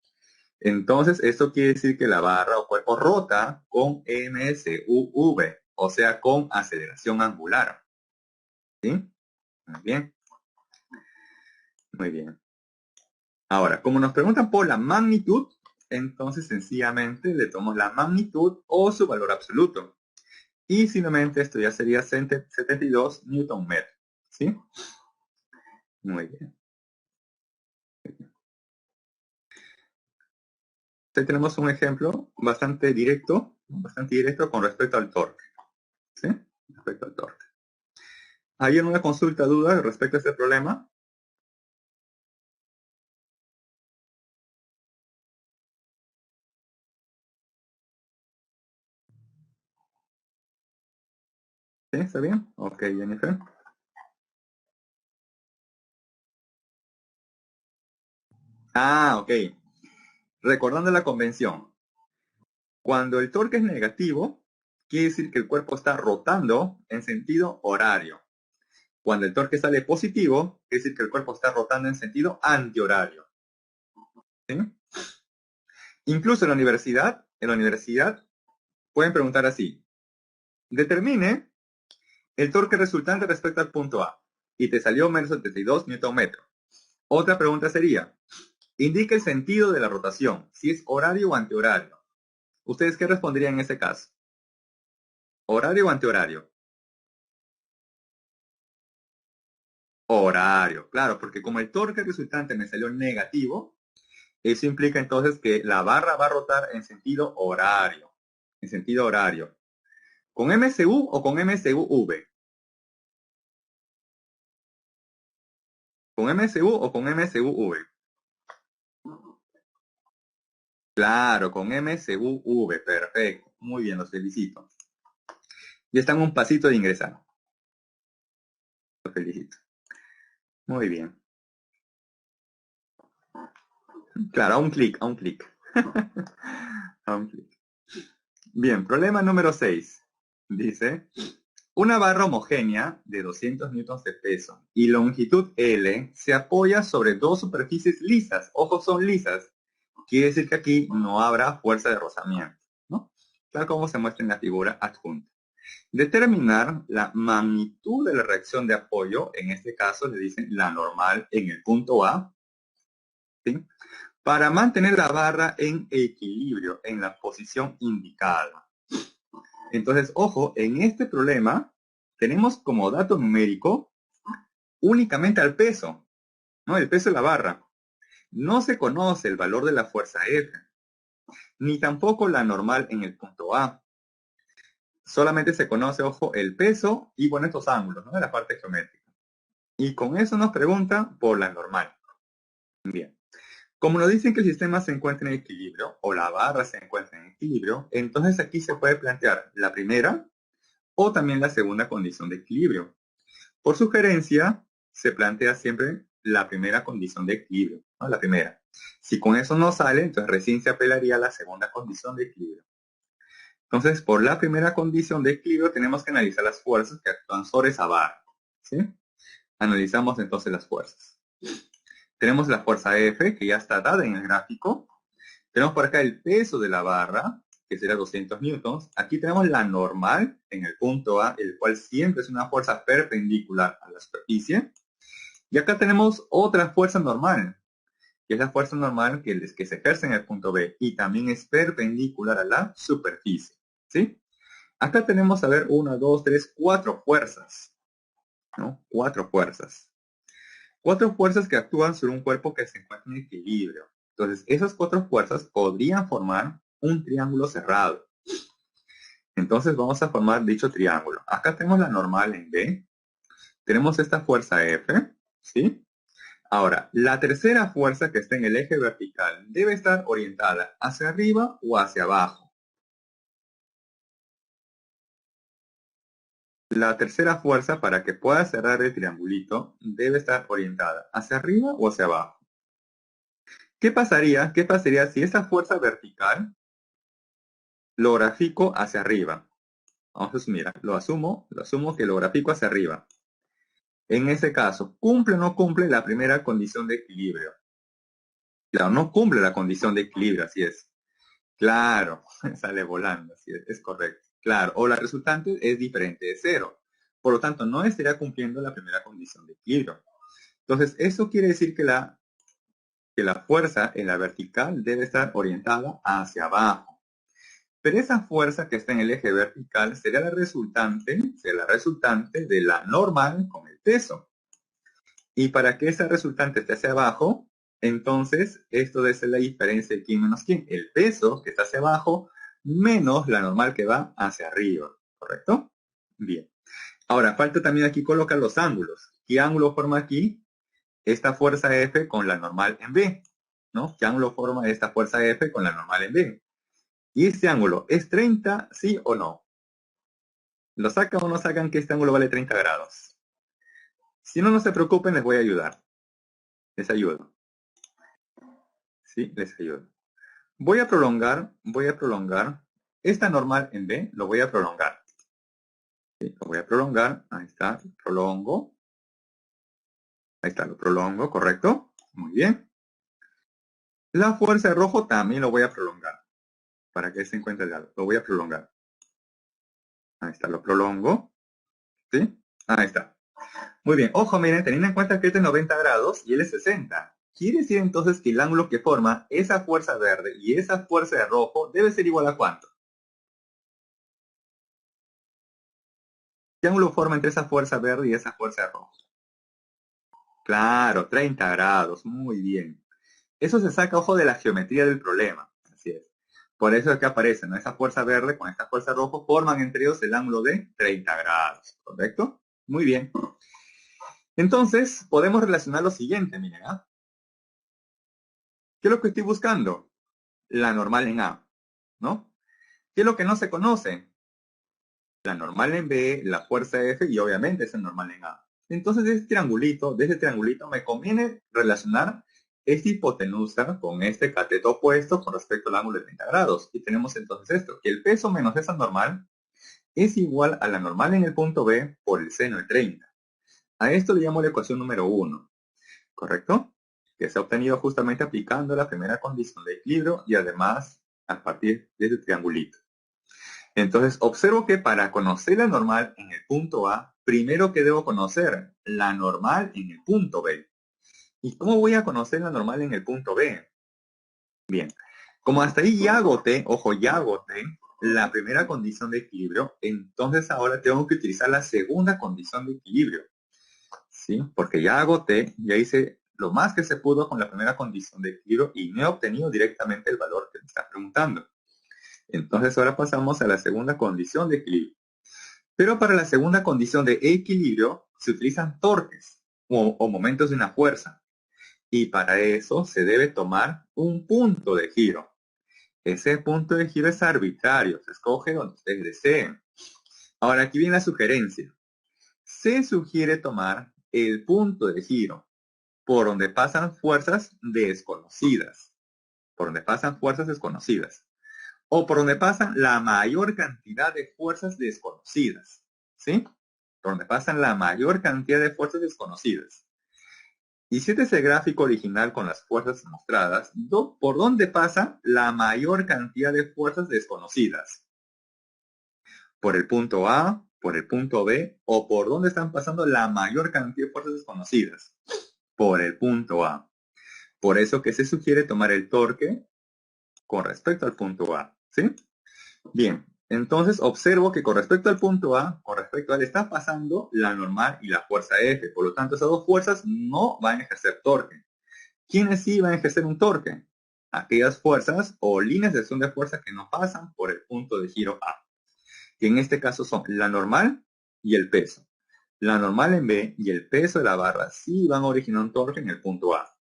entonces esto quiere decir que la barra o cuerpo rota con MSUV, o sea, con aceleración angular. ¿Sí? Muy bien. Muy bien. Ahora, como nos preguntan por la magnitud, entonces sencillamente le tomamos la magnitud o su valor absoluto. Y simplemente esto ya sería 72 Nm. ¿Sí? Muy bien. Aquí tenemos un ejemplo bastante directo con respecto al torque. ¿Sí? Respecto al torque. ¿Hay alguna consulta, duda respecto a este problema? ¿Sí? ¿Está bien? Ok, Jennifer. Ah, ok. Recordando la convención. Cuando el torque es negativo, quiere decir que el cuerpo está rotando en sentido horario. Cuando el torque sale positivo, quiere decir que el cuerpo está rotando en sentido antihorario. ¿Sí? Incluso en la universidad pueden preguntar así. Determine el torque resultante respecto al punto A. Y te salió menos 72 Nm. Otra pregunta sería, indica el sentido de la rotación, si es horario o antihorario. ¿Ustedes qué responderían en ese caso? ¿Horario o antihorario? Horario, claro, porque como el torque resultante me salió negativo, eso implica entonces que la barra va a rotar en sentido horario. En sentido horario. ¿Con MSU o con MSUV? ¿Con MSU o con MSUV? Claro, con MSUV. Perfecto. Muy bien, los felicito. Ya están un pasito de ingresar. Los felicito. Muy bien. Claro, a un clic, a un clic. A un clic. Bien, problema número 6. Dice, una barra homogénea de 200 newtons de peso y longitud L se apoya sobre dos superficies lisas. Ojo, son lisas. quiere decir que aquí no habrá fuerza de rozamiento, ¿no? Tal como se muestra en la figura adjunta. Determinar la magnitud de la reacción de apoyo, en este caso le dicen la normal en el punto A, ¿sí? Para mantener la barra en equilibrio, en la posición indicada. Entonces, ojo, en este problema tenemos como dato numérico únicamente al peso, ¿no? El peso de la barra. No se conoce el valor de la fuerza F, ni tampoco la normal en el punto A. Solamente se conoce, ojo, el peso y, bueno, estos ángulos, ¿no? De la parte geométrica. Y con eso nos pregunta por la normal. Bien. Como nos dicen que el sistema se encuentra en equilibrio, o la barra se encuentra en equilibrio, entonces aquí se puede plantear la primera o también la segunda condición de equilibrio. Por sugerencia, se plantea siempre la primera condición de equilibrio, ¿no? La primera. Si con eso no sale, entonces recién se apelaría a la segunda condición de equilibrio. Entonces, por la primera condición de equilibrio, tenemos que analizar las fuerzas que actúan sobre esa barra, ¿sí? Analizamos entonces las fuerzas. Tenemos la fuerza F, que ya está dada en el gráfico. Tenemos por acá el peso de la barra, que será 200 newtons. Aquí tenemos la normal en el punto A, el cual siempre es una fuerza perpendicular a la superficie. Y acá tenemos otra fuerza normal, que es la fuerza normal que se ejerce en el punto B y también es perpendicular a la superficie, ¿sí? Acá tenemos, a ver, 1, 2, 3, 4 fuerzas, ¿no? 4 fuerzas. 4 fuerzas que actúan sobre un cuerpo que se encuentra en equilibrio. Entonces, esas 4 fuerzas podrían formar un triángulo cerrado. Entonces, vamos a formar dicho triángulo. Acá tenemos la normal en B. Tenemos esta fuerza F, ¿sí? Ahora, la tercera fuerza que está en el eje vertical debe estar orientada hacia arriba o hacia abajo. La tercera fuerza, para que pueda cerrar el triangulito, debe estar orientada hacia arriba o hacia abajo. ¿Qué pasaría? ¿Qué pasaría si esa fuerza vertical lo grafico hacia arriba? Vamos a asumir, lo asumo que lo grafico hacia arriba. En ese caso, ¿cumple o no cumple la primera condición de equilibrio? Claro, no cumple la condición de equilibrio, así es. Claro, sale volando, así es correcto. Claro, o la resultante es diferente de cero. Por lo tanto, no estaría cumpliendo la primera condición de equilibrio. Entonces, eso quiere decir que la fuerza en la vertical debe estar orientada hacia abajo. Pero esa fuerza que está en el eje vertical sería la resultante de la normal con el peso. Y para que esa resultante esté hacia abajo, entonces esto debe ser la diferencia de quién menos quién. El peso que está hacia abajo menos la normal que va hacia arriba. ¿Correcto? Bien. Ahora, falta también aquí colocar los ángulos. ¿Qué ángulo forma aquí esta fuerza F con la normal en B? ¿No? ¿Qué ángulo forma esta fuerza F con la normal en B? ¿Y este ángulo es 30, sí o no? ¿Lo sacan o no sacan que este ángulo vale 30 grados? Si no, no se preocupen, les voy a ayudar. Les ayudo. Sí, les ayudo. Voy a prolongar esta normal en B, lo voy a prolongar. ¿Sí? Lo voy a prolongar, ahí está, prolongo. Ahí está, lo prolongo, ¿correcto? Muy bien. La fuerza de rojo también lo voy a prolongar. Para que se encuentre el lado, lo voy a prolongar. Ahí está, lo prolongo. ¿Sí? Ahí está. Muy bien, ojo, miren, teniendo en cuenta que este es 90 grados y él es 60. Quiere decir entonces que el ángulo que forma esa fuerza verde y esa fuerza de rojo debe ser igual a ¿cuánto? ¿Qué ángulo forma entre esa fuerza verde y esa fuerza de rojo? Claro, 30 grados, muy bien. Eso se saca, ojo, de la geometría del problema. Así es. Por eso es que aparece, ¿no? Esa fuerza verde con esta fuerza roja forman entre ellos el ángulo de 30 grados, ¿correcto? Muy bien. Entonces, podemos relacionar lo siguiente, miren, ¿ah? ¿Qué es lo que estoy buscando? La normal en A, ¿no? ¿Qué es lo que no se conoce? La normal en B, la fuerza F y obviamente esa normal en A. Entonces, de ese triangulito me conviene relacionar esta hipotenusa con este cateto opuesto con respecto al ángulo de 30 grados. Y tenemos entonces esto, que el peso menos esa normal es igual a la normal en el punto B por el seno de 30. A esto le llamo la ecuación número 1, ¿correcto? que se ha obtenido justamente aplicando la primera condición de equilibrio y además a partir de este triangulito. Entonces, observo que para conocer la normal en el punto A, primero que debo conocer la normal en el punto B. ¿Y cómo voy a conocer la normal en el punto B? Bien, como hasta ahí ya agoté, ojo, ya agoté la primera condición de equilibrio, entonces ahora tengo que utilizar la segunda condición de equilibrio. ¿Sí? Porque ya agoté, ya hice lo más que se pudo con la primera condición de equilibrio y no he obtenido directamente el valor que me está preguntando. Entonces ahora pasamos a la segunda condición de equilibrio. Pero para la segunda condición de equilibrio se utilizan torques o momentos de una fuerza. Y para eso se debe tomar un punto de giro. Ese punto de giro es arbitrario, se escoge donde ustedes deseen. Ahora aquí viene la sugerencia. Se sugiere tomar el punto de giro por donde pasan fuerzas desconocidas. Por donde pasan fuerzas desconocidas. O por donde pasan la mayor cantidad de fuerzas desconocidas. ¿Sí? Por donde pasan la mayor cantidad de fuerzas desconocidas. Y si este es el gráfico original con las fuerzas mostradas, ¿por dónde pasa la mayor cantidad de fuerzas desconocidas? ¿Por el punto A, por el punto B, o por dónde están pasando la mayor cantidad de fuerzas desconocidas? Por el punto A. Por eso que se sugiere tomar el torque con respecto al punto A, ¿sí? Bien, entonces observo que con respecto al punto A, con respecto a él está pasando la normal y la fuerza F. Por lo tanto, esas dos fuerzas no van a ejercer torque. ¿Quiénes sí van a ejercer un torque? Aquellas fuerzas o líneas de acción de fuerza que no pasan por el punto de giro A. Que en este caso son la normal y el peso. La normal en B y el peso de la barra sí van a originar un torque en el punto A.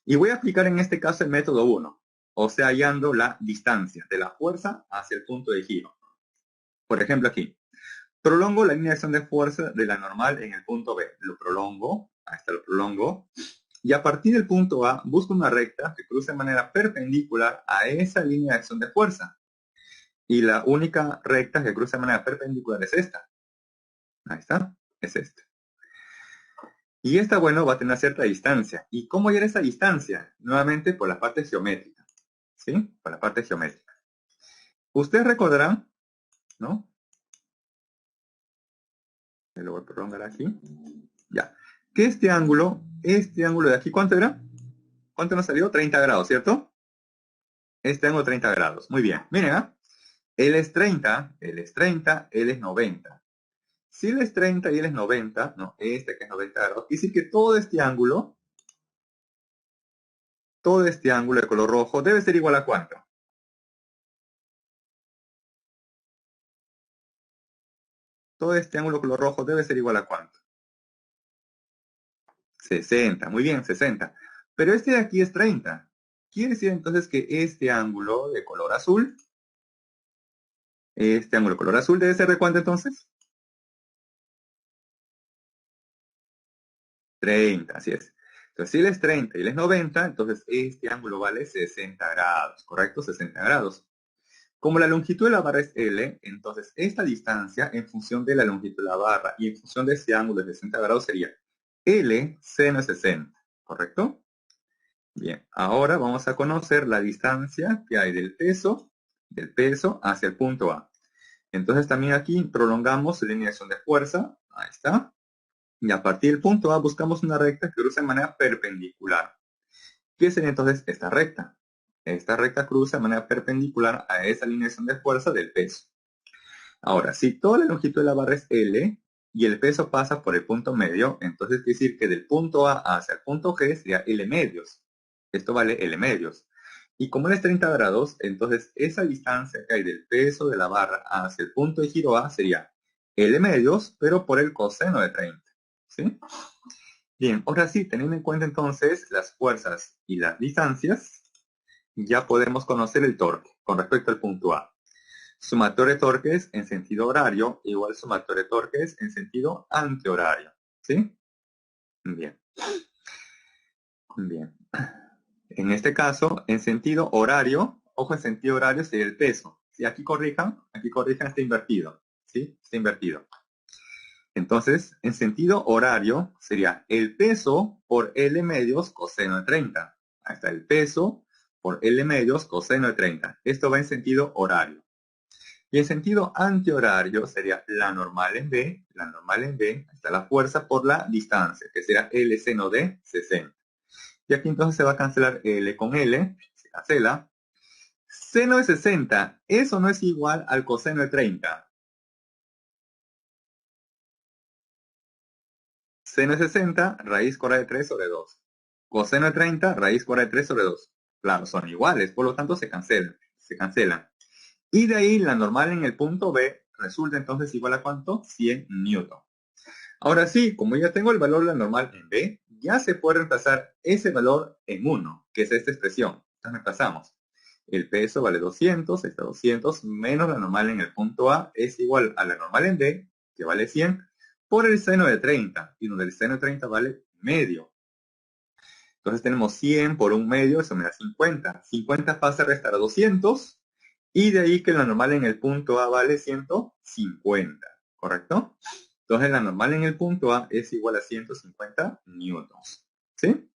Y voy a aplicar en este caso el método 1, o sea, hallando la distancia de la fuerza hacia el punto de giro. Por ejemplo aquí, prolongo la línea de acción de fuerza de la normal en el punto B. Lo prolongo, ahí está, lo prolongo. Y a partir del punto A, busco una recta que cruce de manera perpendicular a esa línea de acción de fuerza. Y la única recta que cruza de manera perpendicular es esta. Ahí está, es esta. Y esta, bueno, va a tener cierta distancia. ¿Y cómo hallar esa distancia? Nuevamente por la parte geométrica. ¿Sí? Por la parte geométrica. Ustedes recordarán, ¿no? Me lo voy a prolongar aquí. Ya. Que este ángulo de aquí, ¿cuánto era? ¿Cuánto nos salió? 30 grados, ¿cierto? Este ángulo 30 grados. Muy bien. Miren, ¿ah? Él es 30, él es 30, él es 90. Si él es 30 y él es 90, no, este que es 90 grados, quiere decir que todo este ángulo de color rojo debe ser igual a ¿cuánto? Todo este ángulo de color rojo debe ser igual a ¿cuánto? 60, muy bien, 60. Pero este de aquí es 30. Quiere decir entonces que este ángulo de color azul, debe ser ¿de cuánto entonces? 30, así es. Entonces, si él es 30 y él es 90, entonces este ángulo vale 60 grados, ¿correcto? 60 grados. Como la longitud de la barra es L, entonces esta distancia en función de la longitud de la barra y en función de ese ángulo de 60 grados sería L seno 60, ¿correcto? Bien, ahora vamos a conocer la distancia que hay del peso hacia el punto A. Entonces también aquí prolongamos la línea de acción de fuerza, ahí está. Y a partir del punto A buscamos una recta que cruza de manera perpendicular. ¿Qué sería entonces esta recta? Esta recta cruza de manera perpendicular a esa línea de acción de fuerza del peso. Ahora, si toda la longitud de la barra es L y el peso pasa por el punto medio, entonces quiere decir que del punto A hacia el punto G sería L medios. Esto vale L medios. Y como él es 30 grados, entonces esa distancia que hay del peso de la barra hacia el punto de giro A sería L medios, pero por el coseno de 30. ¿Sí? Bien, ahora sí, teniendo en cuenta entonces las fuerzas y las distancias, ya podemos conocer el torque con respecto al punto A. Sumatorio de torques en sentido horario igual sumatorio de torques en sentido antihorario. ¿Sí? Bien. Bien. En este caso, en sentido horario, ojo, en sentido horario sería el peso. Si aquí corrijan está invertido. ¿Sí? Está invertido. Entonces, en sentido horario, sería el peso por L medios coseno de 30. Ahí está el peso por L medios coseno de 30. Esto va en sentido horario. Y en sentido antihorario sería la normal en B, está la fuerza por la distancia, que será L seno de 60. Y aquí entonces se va a cancelar L con L, se cancela. Seno de 60, eso no es igual al coseno de 30. Seno de 60, raíz cuadrada de 3 sobre 2. Coseno de 30, raíz cuadrada de 3 sobre 2. Claro, son iguales, por lo tanto se cancelan. Se cancelan. Y de ahí la normal en el punto B resulta entonces igual a ¿cuánto? 100 newton. Ahora sí, como ya tengo el valor de la normal en B, ya se puede reemplazar ese valor en 1, que es esta expresión. Entonces reemplazamos. El peso vale 200, está 200, menos la normal en el punto A es igual a la normal en B, que vale 100, por el seno de 30, y donde el seno de 30 vale medio. Entonces tenemos 100 por un medio, eso me da 50. 50 pasa a restar a 200, y de ahí que la normal en el punto A vale 150, ¿correcto? Entonces la normal en el punto A es igual a 150 newtons, ¿sí?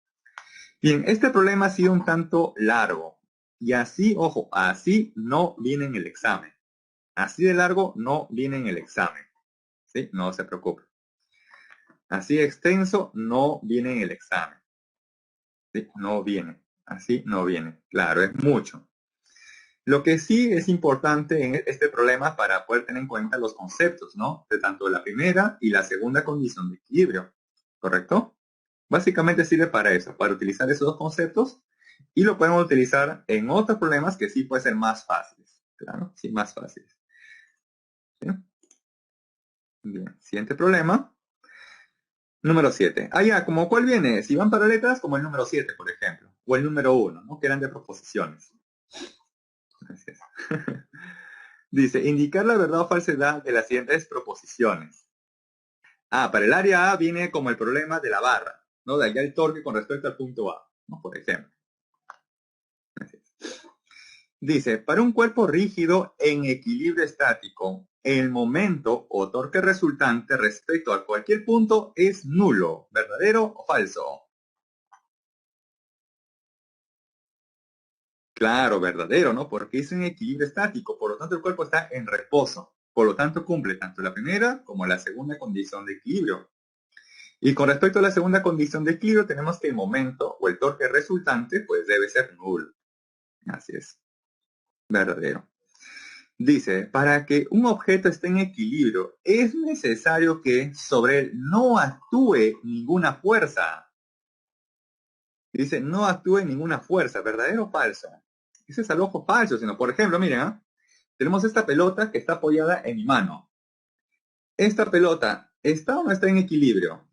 Bien, este problema ha sido un tanto largo, y así, ojo, así no viene en el examen. Así de largo no viene en el examen, ¿sí? No se preocupe. Así extenso no viene en el examen, ¿sí? No viene, así no viene. Claro, es mucho. Lo que sí es importante en este problema para poder tener en cuenta los conceptos, ¿no? De tanto la primera y la segunda condición de equilibrio, ¿correcto? Básicamente sirve para eso, para utilizar esos dos conceptos, y lo podemos utilizar en otros problemas que sí pueden ser más fáciles, claro, sí, más fáciles. ¿Sí? Bien, siguiente problema. Número 7. Ah, ya, ¿como cuál viene? Si van para letras, como el número 7, por ejemplo, o el número 1, ¿no? Que eran de proposiciones. Gracias. Dice, indicar la verdad o falsedad de las siguientes proposiciones. Ah, para el área A viene como el problema de la barra, ¿no? De allá el torque con respecto al punto A, ¿no? Por ejemplo. Dice, para un cuerpo rígido en equilibrio estático, el momento o torque resultante respecto a cualquier punto es nulo, ¿verdadero o falso? Claro, verdadero, ¿no? Porque es un equilibrio estático, por lo tanto el cuerpo está en reposo. Por lo tanto cumple tanto la primera como la segunda condición de equilibrio. Y con respecto a la segunda condición de equilibrio, tenemos que el momento o el torque resultante, pues debe ser nulo. Así es, verdadero. Dice, para que un objeto esté en equilibrio, es necesario que sobre él no actúe ninguna fuerza. Dice, no actúe ninguna fuerza, ¿verdadero o falso? Ese es al ojo falso, sino, por ejemplo, miren, ¿eh? Tenemos esta pelota que está apoyada en mi mano. ¿Esta pelota está o no está en equilibrio?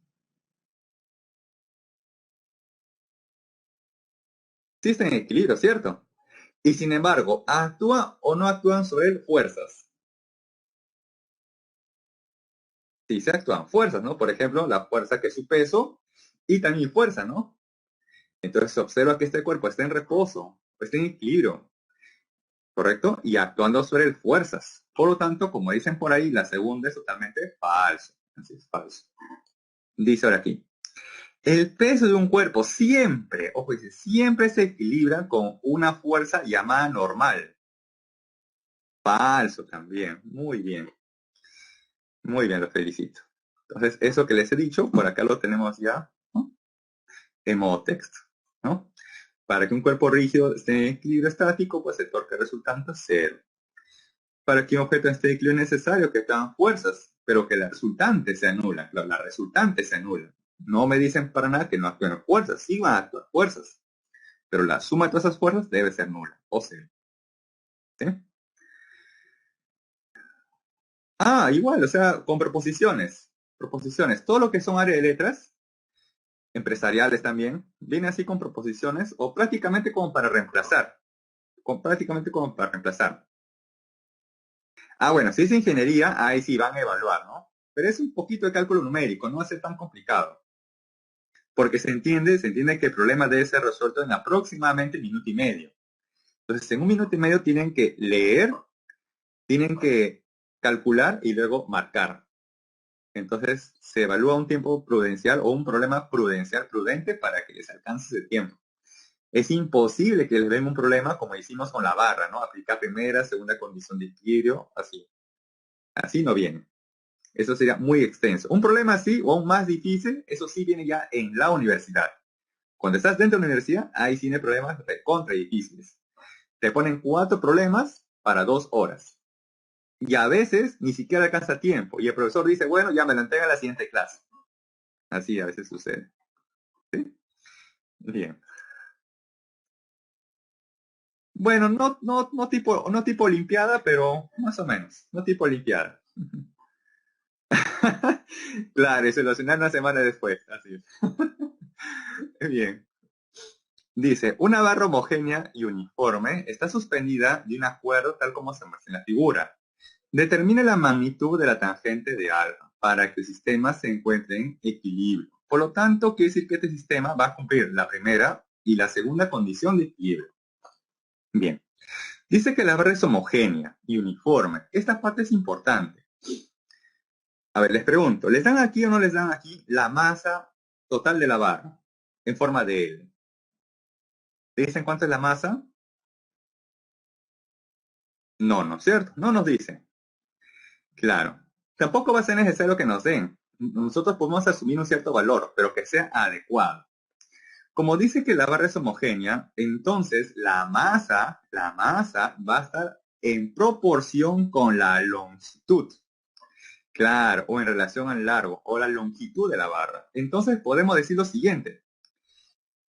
Sí está en equilibrio, ¿cierto? Y sin embargo, ¿actúa o no actúan sobre él fuerzas? Sí, se actúan fuerzas, ¿no? Por ejemplo, la fuerza que es su peso y también fuerza, ¿no? Entonces se observa que este cuerpo está en reposo, está en equilibrio, ¿correcto? Y actuando sobre él fuerzas. Por lo tanto, como dicen por ahí, la segunda es totalmente falso. Así es, falso. Dice ahora aquí, el peso de un cuerpo siempre, ojo, dice, siempre se equilibra con una fuerza llamada normal. Falso también. Muy bien. Muy bien, lo felicito. Entonces, eso que les he dicho, por acá lo tenemos ya, ¿no? En modo texto, ¿no? Para que un cuerpo rígido esté en equilibrio estático, pues el torque resultante es cero. Para que un objeto esté en equilibrio es necesario que tengan fuerzas, pero que la resultante se anula. Claro, la resultante se anula. No me dicen para nada que no actúen fuerzas. Sí van a actuar fuerzas, pero la suma de todas esas fuerzas debe ser nula, o cero. ¿Sí? Ah, igual, o sea, con proposiciones. Proposiciones. Todo lo que son área de letras, empresariales también, viene así con proposiciones o prácticamente como para reemplazar. Prácticamente como para reemplazar. Ah, bueno, si es ingeniería, ahí sí van a evaluar, ¿no? Pero es un poquito de cálculo numérico, no va a ser tan complicado. Porque se entiende que el problema debe ser resuelto en aproximadamente minuto y medio. Entonces, en un minuto y medio tienen que leer, tienen que calcular y luego marcar. Entonces se evalúa un tiempo prudencial o un problema prudencial prudente para que les alcance ese tiempo. Es imposible que les den un problema como hicimos con la barra, ¿no? Aplicar primera, segunda condición de equilibrio, así. Así no viene. Eso sería muy extenso. Un problema así o aún más difícil, eso sí viene ya en la universidad. Cuando estás dentro de la universidad, ahí sí hay problemas contra difíciles. Te ponen 4 problemas para 2 horas. Y a veces ni siquiera alcanza tiempo. Y el profesor dice, bueno, ya me lo entrega en la siguiente clase. Así a veces sucede. ¿Sí? Bien. Bueno, no tipo olimpiada, pero más o menos. No tipo olimpiada. Claro, y solucionar una semana después. Así es. Bien. Dice, una barra homogénea y uniforme está suspendida de un acuerdo tal como se muestra en la figura. Determine la magnitud de la tangente de alfa para que el sistema se encuentre en equilibrio. Por lo tanto, quiere decir que este sistema va a cumplir la primera y la segunda condición de equilibrio. Bien. Dice que la barra es homogénea y uniforme. Esta parte es importante. A ver, les pregunto, ¿les dan aquí o no les dan aquí la masa total de la barra en forma de L? ¿Te dicen cuánto es la masa? No, ¿no es cierto? No nos dicen. Claro. Tampoco va a ser necesario que nos den. Nosotros podemos asumir un cierto valor, pero que sea adecuado. Como dice que la barra es homogénea, entonces la masa va a estar en proporción con la longitud. Claro, o en relación al largo o la longitud de la barra. Entonces podemos decir lo siguiente,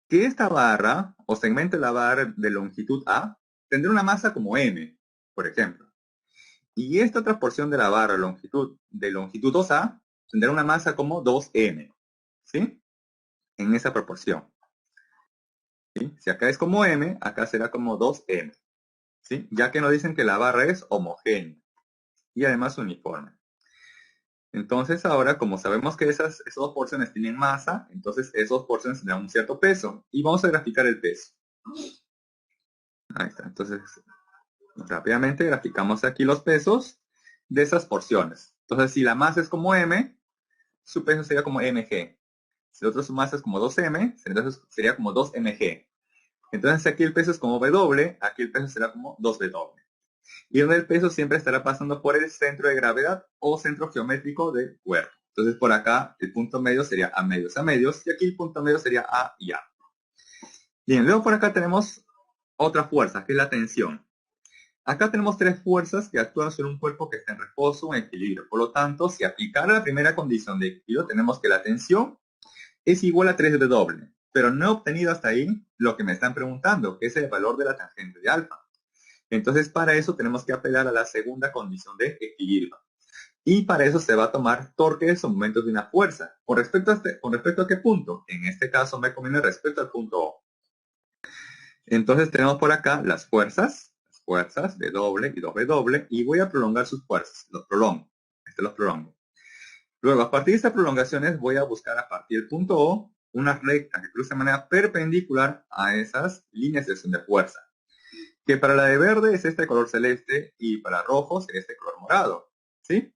que esta barra o segmento de la barra de longitud A tendrá una masa como M, por ejemplo. Y esta otra porción de la barra de longitud 2A tendrá una masa como 2M, ¿sí? En esa proporción. ¿Sí? Si acá es como M, acá será como 2M, ¿sí? Ya que nos dicen que la barra es homogénea y además uniforme. Entonces ahora, como sabemos que esas dos porciones tienen masa, entonces esas dos porciones tendrán un cierto peso. Y vamos a graficar el peso. Ahí está. Entonces, rápidamente graficamos aquí los pesos de esas porciones. Entonces, si la masa es como M, su peso sería como mg. Si el otro su masa es como 2m, entonces sería como 2mg. Entonces aquí el peso es como W, aquí el peso será como 2W. Y donde el peso siempre estará pasando por el centro de gravedad o centro geométrico del cuerpo. Entonces por acá el punto medio sería A medios, y aquí el punto medio sería A y A. Bien, luego por acá tenemos otra fuerza, que es la tensión. Acá tenemos 3 fuerzas que actúan sobre un cuerpo que está en reposo o en equilibrio. Por lo tanto, si aplicara la primera condición de equilibrio, tenemos que la tensión es igual a 3W. Pero no he obtenido hasta ahí lo que me están preguntando, que es el valor de la tangente de alfa. Entonces, para eso tenemos que apelar a la segunda condición de equilibrio. Y para eso se va a tomar torques o momentos de una fuerza. ¿Con respecto a qué punto? En este caso me conviene respecto al punto O. Entonces tenemos por acá las fuerzas W y 2W, y voy a prolongar sus fuerzas. Los prolongo. Los prolongo. Luego, a partir de estas prolongaciones, voy a buscar a partir del punto O una recta que cruce de manera perpendicular a esas líneas de acción de fuerza. Que para la de verde es este color celeste y para rojo es este color morado. ¿Sí?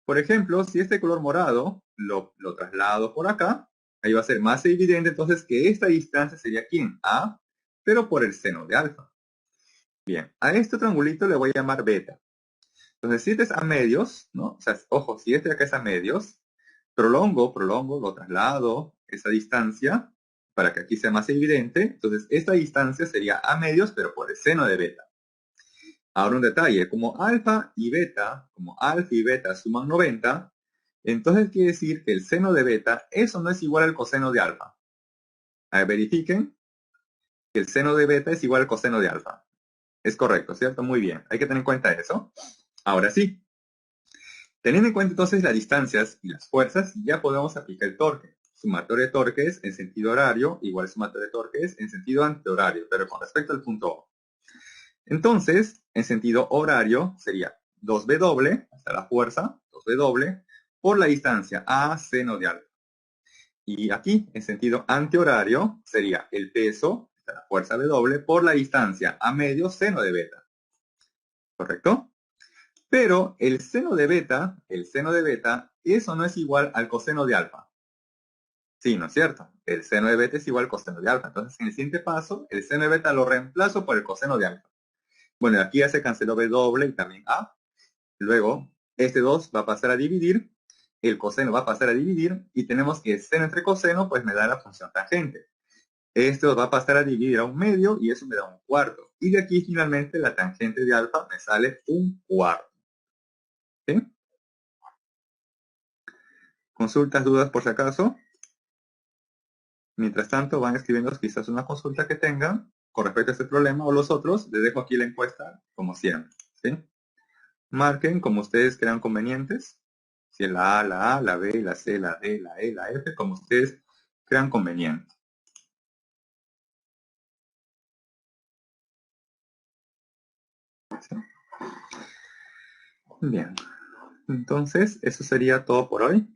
Por ejemplo, si este color morado lo traslado por acá, ahí va a ser más evidente entonces que esta distancia sería ¿quién? A, pero por el seno de alfa. Bien, a este triangulito le voy a llamar beta. Entonces, si este es a medios, ¿no? O sea, ojo, si este de acá es a medios, prolongo, lo traslado esa distancia para que aquí sea más evidente. Entonces, esta distancia sería a medios, pero por el seno de beta. Ahora un detalle, como alfa y beta suman 90, entonces quiere decir que el seno de beta, eso no es igual al coseno de alfa. A ver, verifiquen que el seno de beta es igual al coseno de alfa. Es correcto, ¿cierto? Muy bien, hay que tener en cuenta eso. Ahora sí, teniendo en cuenta entonces las distancias y las fuerzas, ya podemos aplicar el torque. Sumatorio de torques en sentido horario igual sumatorio de torques en sentido antihorario, pero con respecto al punto O. Entonces, en sentido horario sería 2W, hasta la fuerza, 2W, por la distancia A seno de alfa. Y aquí, en sentido antihorario, sería el peso, hasta la fuerza W, por la distancia A medio seno de beta. ¿Correcto? Pero el seno de beta, eso no es igual al coseno de alfa. Sí, ¿no es cierto? El seno de beta es igual al coseno de alfa. Entonces, en el siguiente paso, el seno de beta lo reemplazo por el coseno de alfa. Bueno, aquí ya se canceló B doble y también A. Luego, este 2 va a pasar a dividir, el coseno va a pasar a dividir, y tenemos que seno entre coseno, pues me da la función tangente. Esto va a pasar a dividir a un medio, y eso me da un cuarto. Y de aquí, finalmente, la tangente de alfa me sale un cuarto. ¿Sí? ¿Consultas, dudas por si acaso? Mientras tanto, van escribiendo quizás una consulta que tengan con respecto a este problema o los otros. Les dejo aquí la encuesta, como siempre. ¿Sí? Marquen como ustedes crean convenientes. Si es la A, la B, la C, la D, la E, la F, como ustedes crean conveniente. ¿Sí? Bien. Entonces, eso sería todo por hoy.